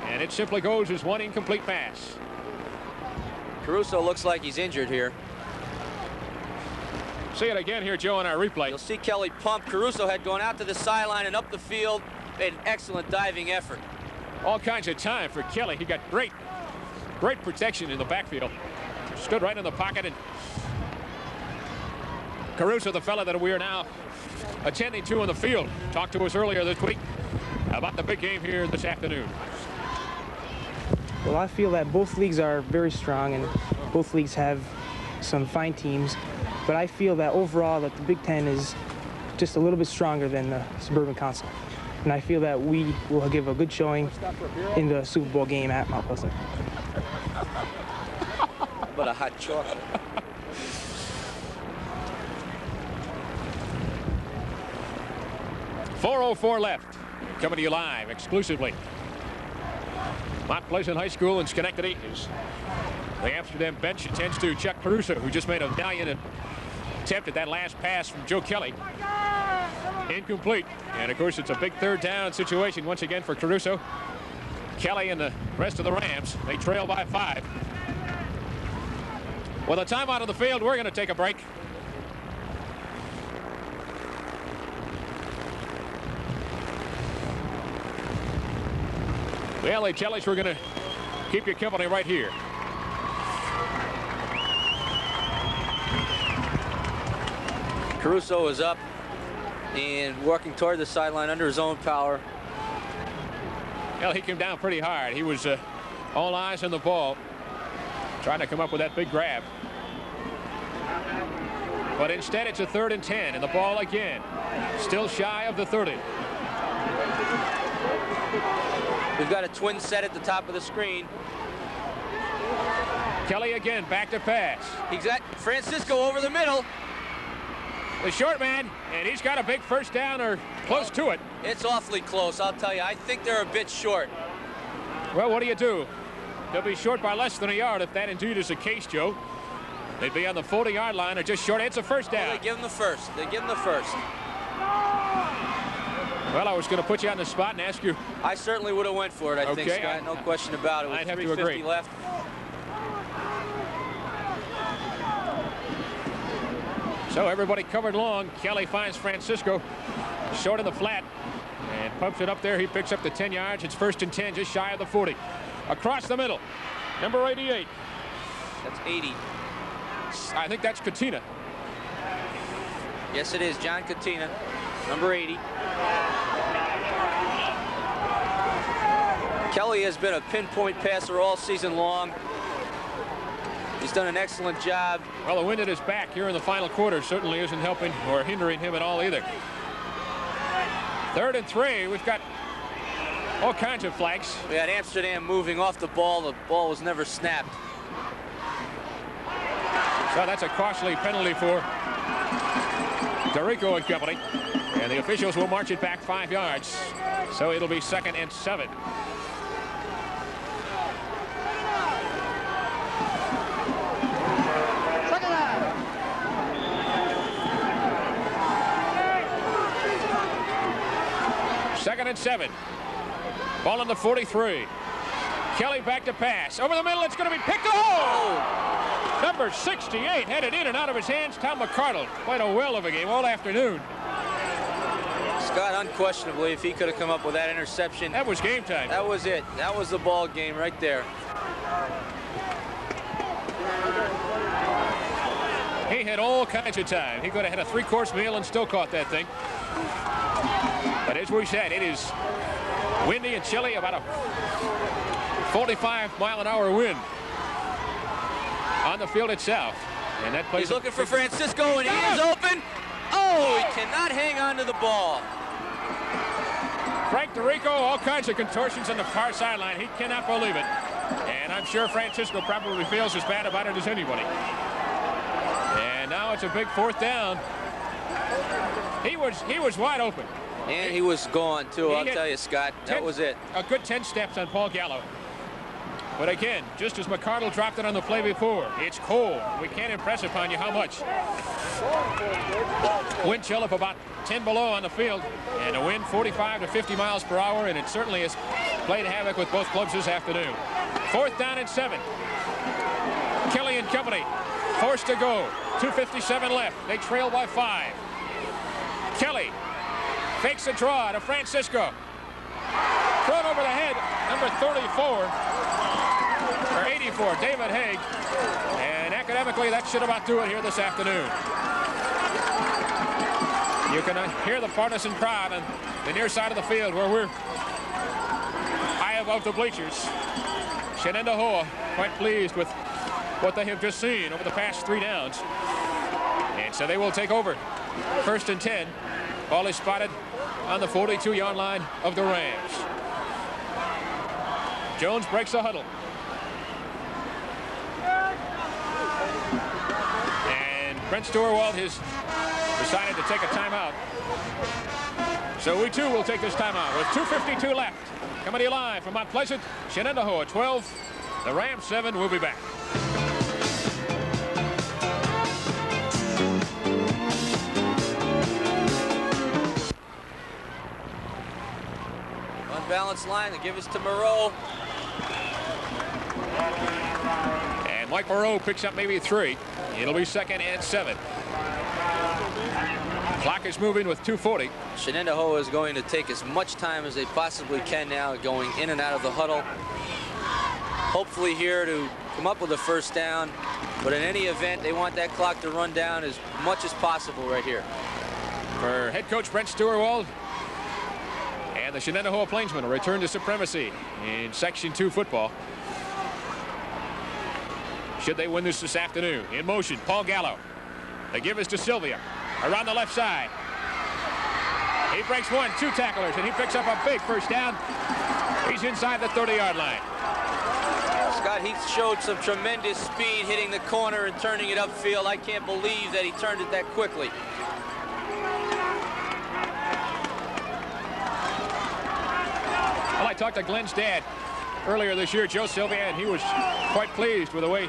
And it simply goes as one incomplete pass. Caruso looks like he's injured here. See it again here, Joe, on our replay. You'll see Kelly pump. Caruso had gone out to the sideline and up the field. Made an excellent diving effort. All kinds of time for Kelly. He got great protection in the backfield. Stood right in the pocket, and Caruso, the fella that we are now attending to in the field, talked to us earlier this week about the big game here this afternoon. Well, I feel that both leagues are very strong, and both leagues have some fine teams, but I feel that overall that the Big Ten is just a little bit stronger than the Suburban Council, and I feel that we will give a good showing in the Super Bowl game at Mount Pleasant. But a hot chocolate. .404 left. Coming to you live exclusively Mount Pleasant High School in Schenectady. The Amsterdam bench attends to Chuck Caruso, who just made a valiant attempt at that last pass from Joe Kelly. Incomplete. And of course, it's a big third down situation once again for Caruso. Kelly and the rest of the Rams, they trail by 5. With a timeout on the field, we're going to take a break. Well, they tell us we're going to keep you company right here. Caruso is up and working toward the sideline under his own power. Well, he came down pretty hard. He was all eyes on the ball, trying to come up with that big grab. But instead, it's a 3rd and 10, and the ball again, still shy of the 30. We've got a twin set at the top of the screen. Kelly again, back to pass. He's got Francisco over the middle. The short man, and he's got a big first down or close to it. It's awfully close, I'll tell you. I think they're a bit short. Well, what do? They'll be short by less than a yard if that indeed is the case, Joe. They'd be on the 40-yard line or just short. It's a first down. Well, they give him the first. They give him the first. Well, I was going to put you on the spot and ask you. I certainly would have went for it, I think, Scott. No question about it. With I'd have to agree. 3:50 left. So everybody covered long. Kelly finds Francisco short of the flat and pumps it up there. He picks up the 10 yards. It's 1st and 10, just shy of the 40. Across the middle, number 88. That's 80. I think that's Katina. Yes, it is. John Katina, number 80. Kelly has been a pinpoint passer all season long. He's done an excellent job. Well, the wind at his back here in the final quarter certainly isn't helping or hindering him at all either. 3rd and 3. We've got all kinds of flags. We had Amsterdam moving off the ball. The ball was never snapped. So that's a costly penalty for Dorico and company. And the officials will march it back 5 yards. So it'll be 2nd and 7. Second and 7. Ball on the 43. Kelly back to pass. Over the middle, it's going to be picked. Oh! Number 68 headed in and out of his hands. Tom McCardle played a well of a game all afternoon. Scott, unquestionably, if he could have come up with that interception. That was game time. That was it. That was the ball game right there. He had all kinds of time. He could have had a 3-course meal and still caught that thing. But as we said, it is windy and chilly, about a 45-mile-an-hour wind on the field itself. And that plays. He's looking for Francisco, and he is open. Oh, he cannot hang on to the ball. Frank Dorico, all kinds of contortions on the far sideline. He cannot believe it. And I'm sure Francisco probably feels as bad about it as anybody. And now it's a big 4th down. He was wide open. And he was gone, too, I'll tell you, Scott. That was it. A good 10 steps on Paul Gallo. But again, just as McCardle dropped it on the play before, it's cold. We can't impress upon you how much. Wind chill of about 10 below on the field, and a wind 45 to 50 miles per hour, and it certainly has played havoc with both clubs this afternoon. 4th down and 7. Kelly and company forced to go. 2:57 left. They trail by 5. Kelly fakes a draw to Francisco. Thrown over the head, number 34, or 84, David Haig. And academically, that should about do it here this afternoon. You can hear the partisan crowd on the near side of the field where we're high above the bleachers. Shenendehowa quite pleased with what they have just seen over the past 3 downs. And so they will take over. 1st and 10. Ball is spotted on the 42-yard line of the Rams. Jones breaks the huddle. And Brent Stewart has decided to take a timeout. So we too will take this timeout with 2:52 left. coming to you live from Mount Pleasant. Shenendehowa 12, the Rams 7. We'll be back. Unbalanced line. They give us to Moreau. And Mike Moreau picks up maybe 3. It'll be 2nd and 7. Clock is moving with 2:40. Shenendehowa is going to take as much time as they possibly can now, going in and out of the huddle. Hopefully here to come up with a first down. But in any event, they want that clock to run down as much as possible right here. For head coach Brent Stewart, and the Shenendehowa Plainsmen will return to supremacy in Section 2 football. Should they win this afternoon? In motion, Paul Gallo. They give us to Sylvia around the left side. He breaks 1, 2 tacklers, and he picks up a big first down. He's inside the 30-yard line. Scott, he showed some tremendous speed hitting the corner and turning it upfield. I can't believe that he turned it that quickly. Well, I talked to Glenn's dad earlier this year, Joe Sylvia, and he was quite pleased with the way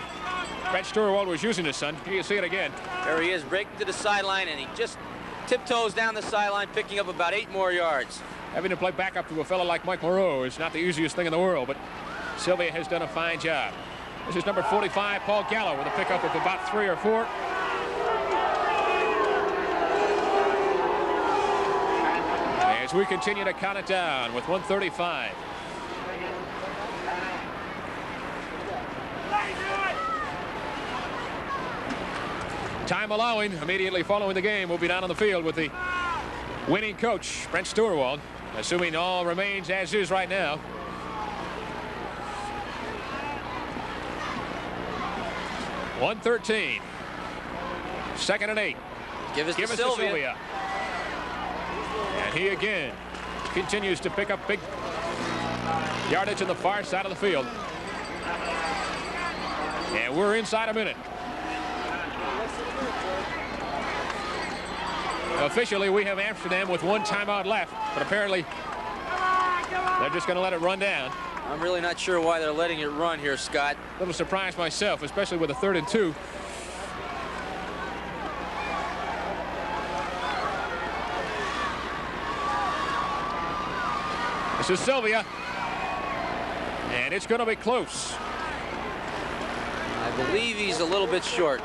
Brent Stewart was using his son. You can see it again. There he is, breaking to the sideline, and he just tiptoes down the sideline, picking up about 8 more yards. Having to play backup to a fellow like Mike Moreau is not the easiest thing in the world, but Sylvia has done a fine job. This is number 45, Paul Gallo, with a pickup of about 3 or 4. As we continue to count it down with 1:35. Time allowing, immediately following the game, we'll be down on the field with the winning coach, Brent Stewart, assuming all remains as is right now. .113. 2nd and 8. Give us to Sylvia. And he again continues to pick up big yardage on the far side of the field. And we're inside a minute. Officially, we have Amsterdam with 1 timeout left, but apparently they're just going to let it run down. I'm really not sure why they're letting it run here, Scott. A little surprised myself, especially with a 3rd and 2. This is Sylvia, and it's going to be close. I believe he's a little bit short.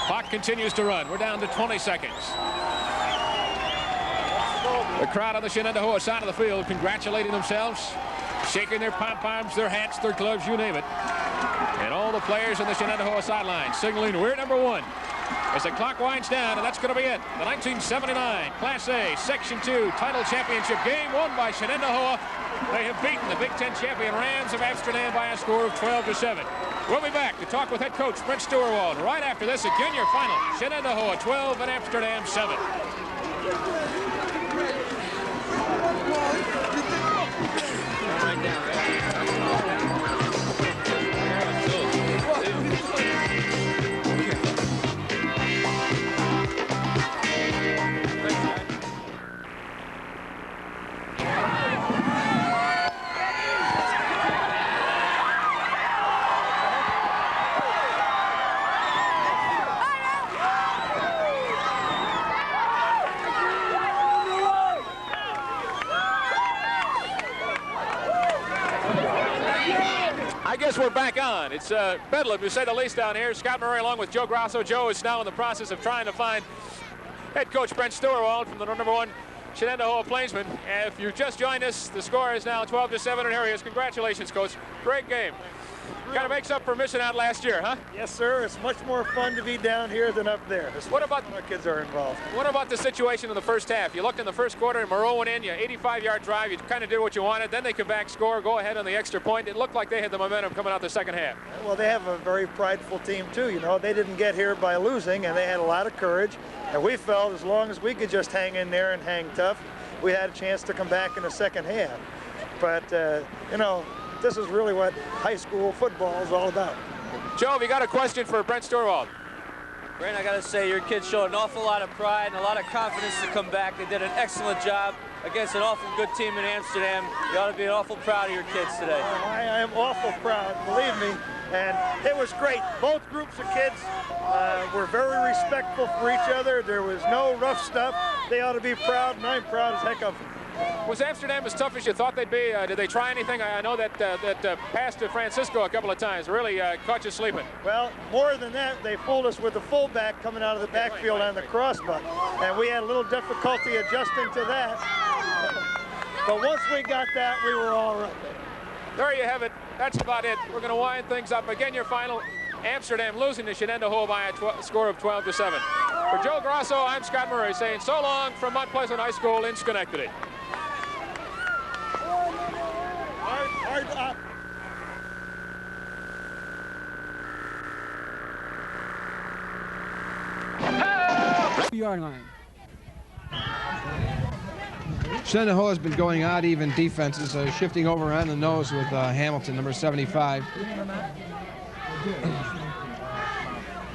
Clock continues to run. We're down to 20 seconds. The crowd on the Shenendehowa side of the field congratulating themselves, shaking their pom-poms, their hats, their gloves, you name it. And all the players on the Shenendehowa sideline signaling we're number 1. As the clock winds down, and that's going to be it. The 1979 Class A Section 2 title championship game won by Shenendehowa. They have beaten the Big Ten champion Rams of Amsterdam by a score of 12-7. We'll be back to talk with head coach Brent Stewart right after this. Again, your final. Shenendehowa 12 and Amsterdam 7. Right down, right? We're back on. It's bedlam, to say the least, down here. Scott Murray along with Joe Grasso. Joe is now in the process of trying to find head coach Brent Stewart from the number 1 Shenendehowa Plainsmen. If you just joined us, the score is now 12-7, and here he is. Congratulations, coach. Great game. Kind of makes up for missing out last year, huh? Yes, sir. It's much more fun to be down here than up there. What about when our kids are involved? What about the situation in the first half? You looked in the first quarter, and Moreau went in. You 85-yard drive. You kind of did what you wanted. Then they come back, score, go ahead on the extra point. It looked like they had the momentum coming out the second half. Well, they have a very prideful team too. You know, they didn't get here by losing, and they had a lot of courage. And we felt as long as we could just hang in there and hang tough, we had a chance to come back in the second half. But you know, this is really what high school football is all about. Joe, have you got a question for Brent Stewart? Brent, I got to say, your kids showed an awful lot of pride and a lot of confidence to come back. They did an excellent job against an awful good team in Amsterdam. You ought to be awful proud of your kids today. I am awful proud, believe me. And it was great. Both groups of kids were very respectful for each other. There was no rough stuff. They ought to be proud, and I'm proud as heck of them. Was Amsterdam as tough as you thought they'd be? Did they try anything? I know that pass to Francisco a couple of times really caught you sleeping. Well, more than that, they fooled us with the fullback coming out of the backfield on the crossbuck, and we had a little difficulty adjusting to that. But once we got that, we were all right. There you have it. That's about it. We're going to wind things up. Again, your final, Amsterdam losing to Shenendehowa by a score of 12-7. For Joe Grosso, I'm Scott Murray saying so long from Mount Pleasant High School in Schenectady. Yard line. Shenendehowa has been going odd even defenses, shifting over on the nose with Hamilton, number 75.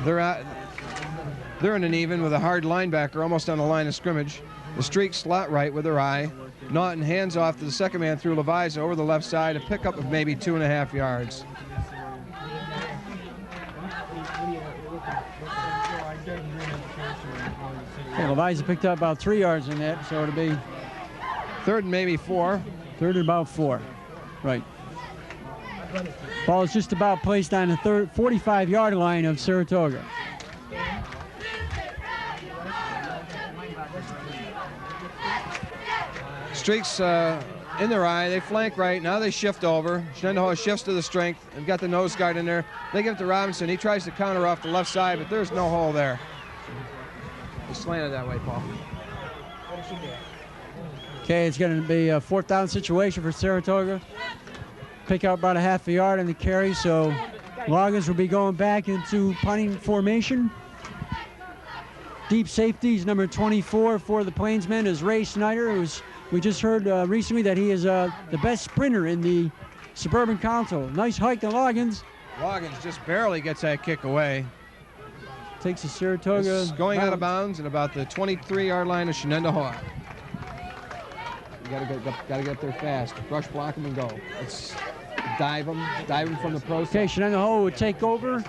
They're in an even with a hard linebacker almost on the line of scrimmage. The streak slot right with their eye. Naughton hands off to the second man through Leviza over the left side, a pickup of maybe 2.5 yards. Yeah, Leviza picked up about 3 yards in that, so it'll be third and maybe 4. Third and about 4. Right. Ball is just about placed on the 45-yard line of Saratoga. Streaks in their eye. They flank right. Now they shift over. Shenendehowa shifts to the strength. They've got the nose guard in there. They give it to Robinson. He tries to counter off the left side, but there's no hole there. He slanted that way, Paul. Okay, it's going to be a 4th down situation for Saratoga. Pick out about a half a yard on the carry, so Loggins will be going back into punting formation. Deep safeties, number 24 for the Plainsmen is Ray Snyder, we just heard recently that he is the best sprinter in the Suburban Council. Nice hike to Loggins. Loggins just barely gets that kick away. Takes a Saratoga. It's going out of bounds at about the 23-yard line of Shenendehowa. You gotta get there fast. Rush block him and go. Let's dive him from the pro. Okay, Shenendehowa would take over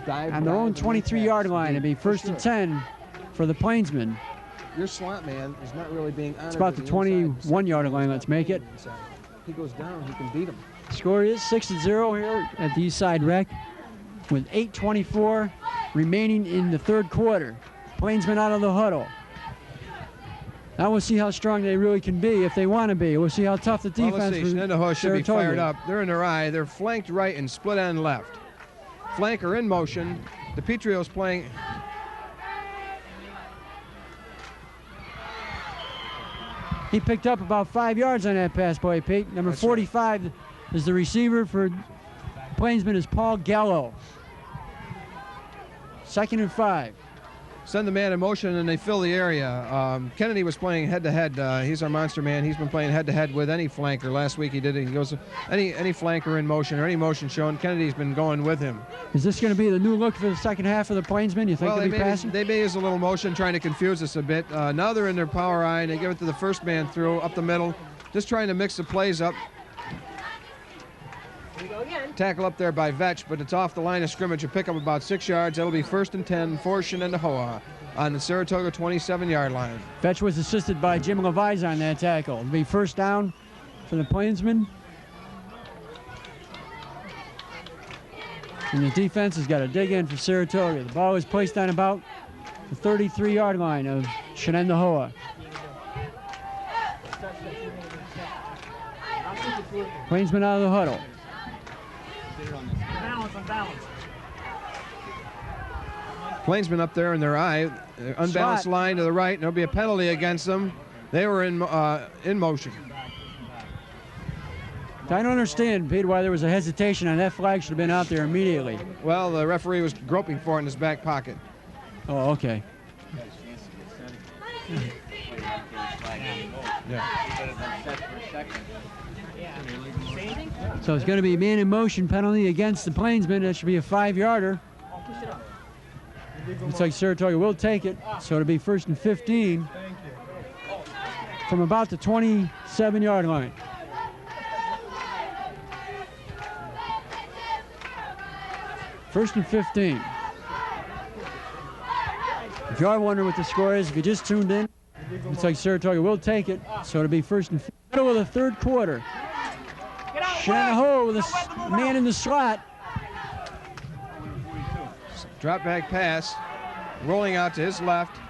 on their own 23-yard line. It'd be 1st and 10 for the Plainsmen. Your slot man is not really being honored. It's about the 21-yard line. Let's make it. He goes down, he can beat him. Score is 6-0 here at the East Side Rec with 8:24 remaining in the 3rd quarter. Plainsmen out of the huddle. Now we'll see how strong they really can be if they want to be. We'll see how tough the defense. Well, let's see. Shenendehowa should be fired up. They're in their eye. They're flanked right and split end left. Flanker in motion. DePietrio's playing. He picked up about 5 yards on that pass play, Pete. Number 45 is the receiver for Plainsmen is Paul Gallo. 2nd and 5. Send the man in motion and they fill the area. Kennedy was playing head-to-head. He's our monster man. He's been playing head-to-head with any flanker. Last week he did it. He goes, any flanker in motion or any motion shown, Kennedy's been going with him. Is this going to be the new look for the second half of the Plainsmen? You think they'll be passing? They may use a little motion trying to confuse us a bit. Now they're in their power eye and they give it to the first man through up the middle. Just trying to mix the plays up. Tackle up there by Vetch, but it's off the line of scrimmage. A pick up about 6 yards. That'll be 1st and 10 for Shenendehowa on the Saratoga 27-yard line. Vetch was assisted by Jim Leviza on that tackle. It'll be 1st down for the Plainsmen. And the defense has got to dig in for Saratoga. The ball is placed on about the 33-yard line of Shenendehowa. Plainsmen out of the huddle. Plainsmen up there in their eye, unbalanced line to the right, and there'll be a penalty against them. They were in motion. I don't understand, Pete, why there was a hesitation on that flag. Should have been out there immediately. Well, the referee was groping for it in his back pocket. Oh, okay. So it's going to be a man in motion penalty against the Plainsmen. That should be a 5-yarder. Looks like Saratoga will take it, so it'll be 1st and 15 from about the 27-yard line. First and 15. If you are wondering what the score is, if you just tuned in, looks like Saratoga will take it, so it'll be 1st and 15. Middle of the third quarter. Shenendehowa with a man in the slot. Drop back pass, rolling out to his left,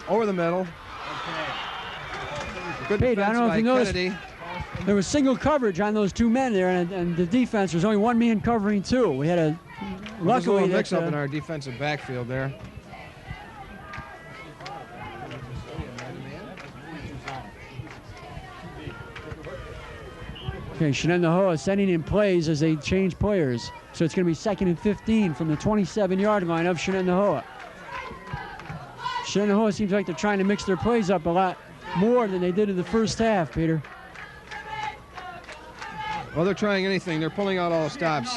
over the middle. Good Pete, I defense don't know by if you noticed, Kennedy. there was single coverage on those two men there, and the defense was only one man covering two. We had a There's a luckily little that, mix-up in our defensive backfield there. Okay, Shenendehowa sending in plays as they change players. So it's going to be 2nd and 15 from the 27-yard line of Shenendehowa. Shenendehowa seems like they're trying to mix their plays up a lot more than they did in the first half, Peter. Well, they're trying anything. They're pulling out all the stops.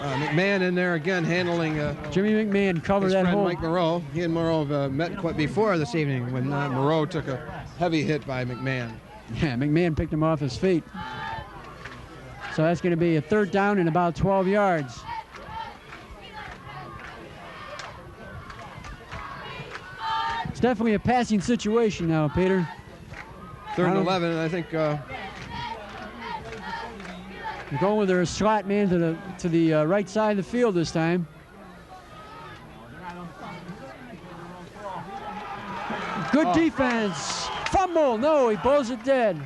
McMahon in there again handling Jimmy McMahon covered his that friend hole. Mike Moreau. He and Moreau have met quite before this evening when Moreau took a heavy hit by McMahon. Yeah, McMahon picked him off his feet. So that's going to be a 3rd down and about 12 yards. It's definitely a passing situation now, Peter. 3rd and 11, and I think they're going with their slot man to the right side of the field this time. Good defense. Fumble. No, he blows it dead.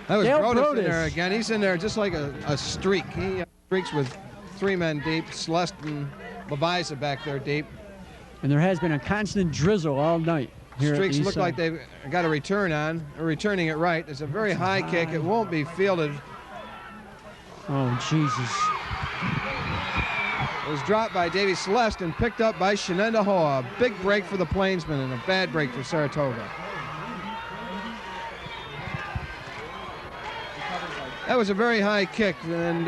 that was Dale Brodus in Brodus. there again. He's in there just like a streak. He streaks with 3 men deep. Celeste and Leviza back there deep. And there has been a constant drizzle all night. Here Streaks at the look east like side. they've got a return on. They're returning it right. It's a very high kick. It won't be fielded. Oh, Jesus. It was dropped by Davy Celeste and picked up by Shenendehowa. A big break for the Plainsmen and a bad break for Saratoga. That was a very high kick, and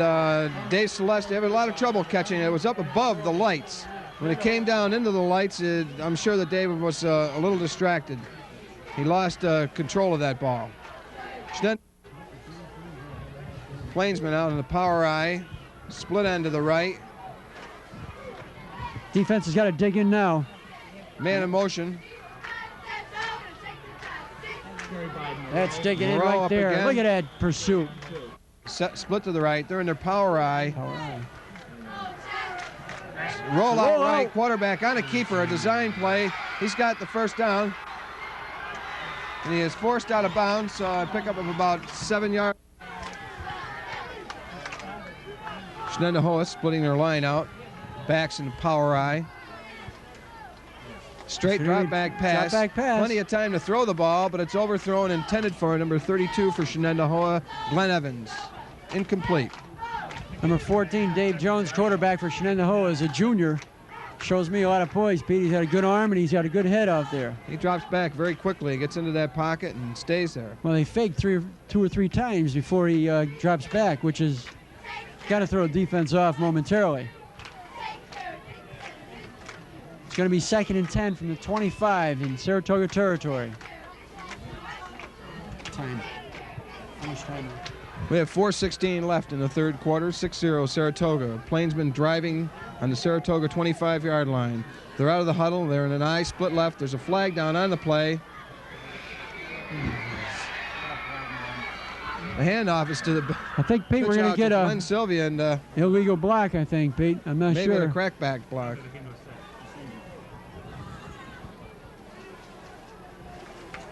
Dave Celeste had a lot of trouble catching it. It was up above the lights. When it came down into the lights, I'm sure that David was a little distracted. He lost control of that ball. Plainsman out in the power eye, split end to the right. Defense has got to dig in now. Man in motion. That's digging in Moreau right up there. again. Look at that pursuit. Split to the right. They're in their power eye. Roll Roll out right. out. Quarterback on a keeper. A design play. He's got the 1st down. And he is forced out of bounds. So a pickup of about 7 yards. Shenendehowa splitting their line out. Backs in the power eye. Straight drop back pass. Drop back pass. Plenty of time to throw the ball, but it's overthrown, intended for number 32 for Shenendehowa, Glenn Evans. Incomplete. Number 14, Dave Jones, quarterback for Shenendehowa, is a junior. Shows me a lot of poise, Pete. He's got a good arm and he's got a good head out there. He drops back very quickly, gets into that pocket and stays there. Well, they faked 2 or 3 times before he drops back, which is got to throw defense off momentarily. It's going to be 2nd and 10 from the 25 in Saratoga territory. Time. How much time? We have 4:16 left in the 3rd quarter. 6-0 Saratoga. Plainsmen driving on the Saratoga 25-yard line. They're out of the huddle. They're in an eye split left. There's a flag down on the play. The handoff is to the. I think, Pete, we're going to get a Glenn Sylvia and illegal block, I think, Pete. I'm not maybe sure. a crackback block.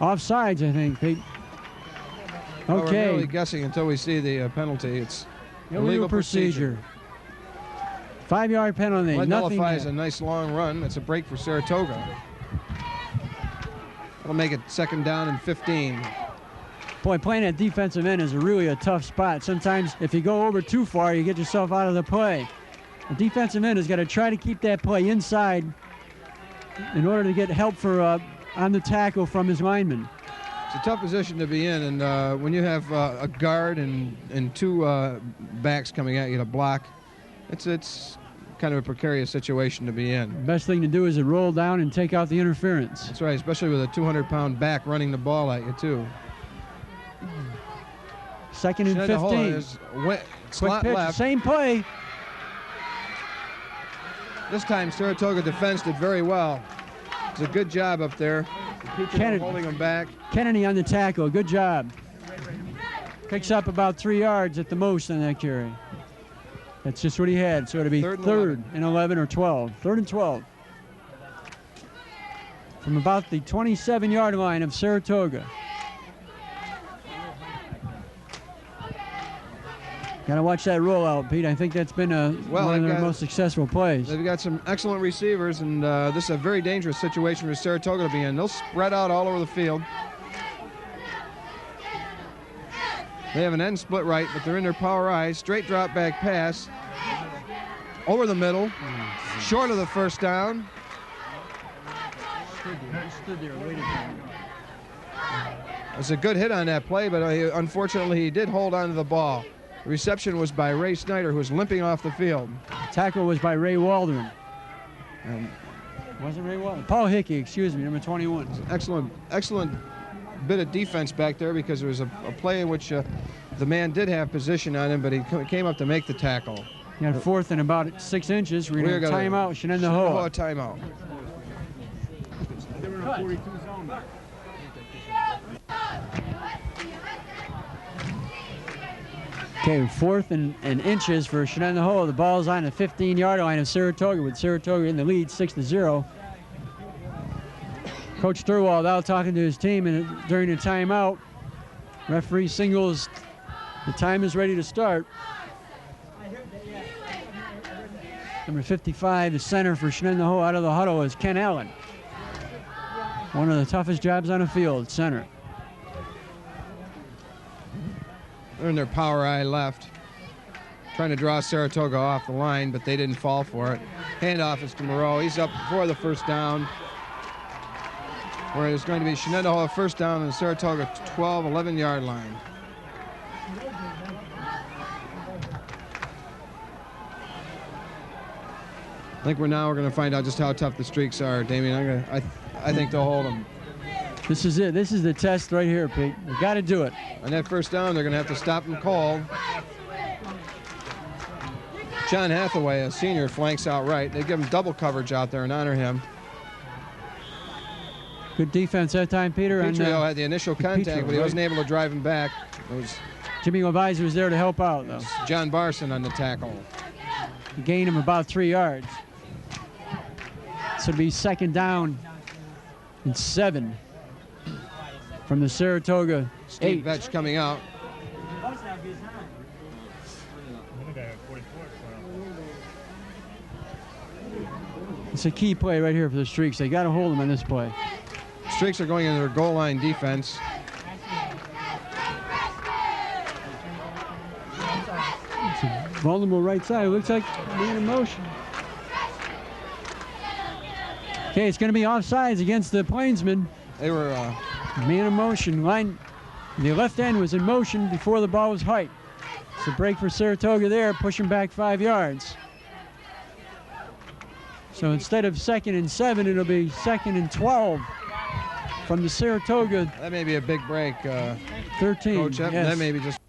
Offsides, I think, Pete. Well, we're Okay. really guessing until we see the penalty. It's Illegal procedure. 5-yard penalty. What Nothing nullifies yet. a nice long run. It's a break for Saratoga. That'll make it 2nd down and 15. Boy, playing at defensive end is really a tough spot. Sometimes if you go over too far, you get yourself out of the play. The defensive end has got to try to keep that play inside in order to get help for on the tackle from his lineman. It's a tough position to be in, and when you have a guard and 2 backs coming at you to block, It's kind of a precarious situation to be in. Best thing to do is to roll down and take out the interference. That's right, especially with a 200-pound back running the ball at you, too. 2nd and 15. Slot pitch, left. same play. This time, Saratoga defense did very well. It's a good job up there. Holding him back. Kennedy on the tackle. Good job. Picks up about 3 yards at the most on that carry. That's just what he had. So it'll be third and 11 or 12. 3rd and 12. From about the 27-yard line of Saratoga. Got to watch that rollout, Pete. I think that's been one of their most successful plays. They've got some excellent receivers, and this is a very dangerous situation for Saratoga to be in. They'll spread out all over the field. They have an end split right, but they're in their power I. Straight drop back pass. Over the middle. Short of the first down. Stood there, waited. It was a good hit on that play, but unfortunately he did hold on to the ball. The reception was by Ray Snyder, who was limping off the field. Tackle was by Ray Waldron. Wasn't Ray Waldron? Paul Hickey, excuse me, number 21. Excellent bit of defense back there, because there was a play in which the man did have position on him, but he came up to make the tackle. You got 4th and about 6 inches. We're going to timeout. Shenendehowa. Timeout. Okay, 4th and inches for Shenendehowa. The ball's on the 15-yard line of Saratoga, with Saratoga in the lead, 6-0. Coach Thurwald out talking to his team, and during the timeout, referee signals the time is ready to start. Number 55, the center for Shenendehowa out of the huddle, is Ken Allen. One of the toughest jobs on the field, center. They're in their power I left. Trying to draw Saratoga off the line, but they didn't fall for it. Handoff is to Moreau. He's up before the first down. Where it's going to be Shenendehowa first down on the Saratoga 12, 11-yard line. I think we're going to find out just how tough the streaks are, Damien. I think they'll hold them. This is it. This is the test right here, Pete. They got to do it. On that first down, they're going to have to stop him cold. John Hathaway, a senior, flanks out right. They give him double coverage out there and honor him. Good defense that time, Peter. Petrio had the initial contact, but he wasn't able to drive him back. It was Jimmy Leviser was there to help out, though. John Barson on the tackle. He gained him about 3 yards. So it'll be 2nd down and 7 from the Saratoga 8. Steve Vetch coming out. It's a key play right here for the Streaks. They got to hold them on this play. Streaks are going into their goal line defense. It's a vulnerable right side. It looks like man in motion. Okay, it's going to be offsides against the Plainsmen. They were man in motion. Line, the left end was in motion before the ball was hiked. It's a break for Saratoga there, pushing back 5 yards. So instead of 2nd and 7, it'll be 2nd and 12 from the Saratoga. That may be a big break. 13. Coach, yes. That may be just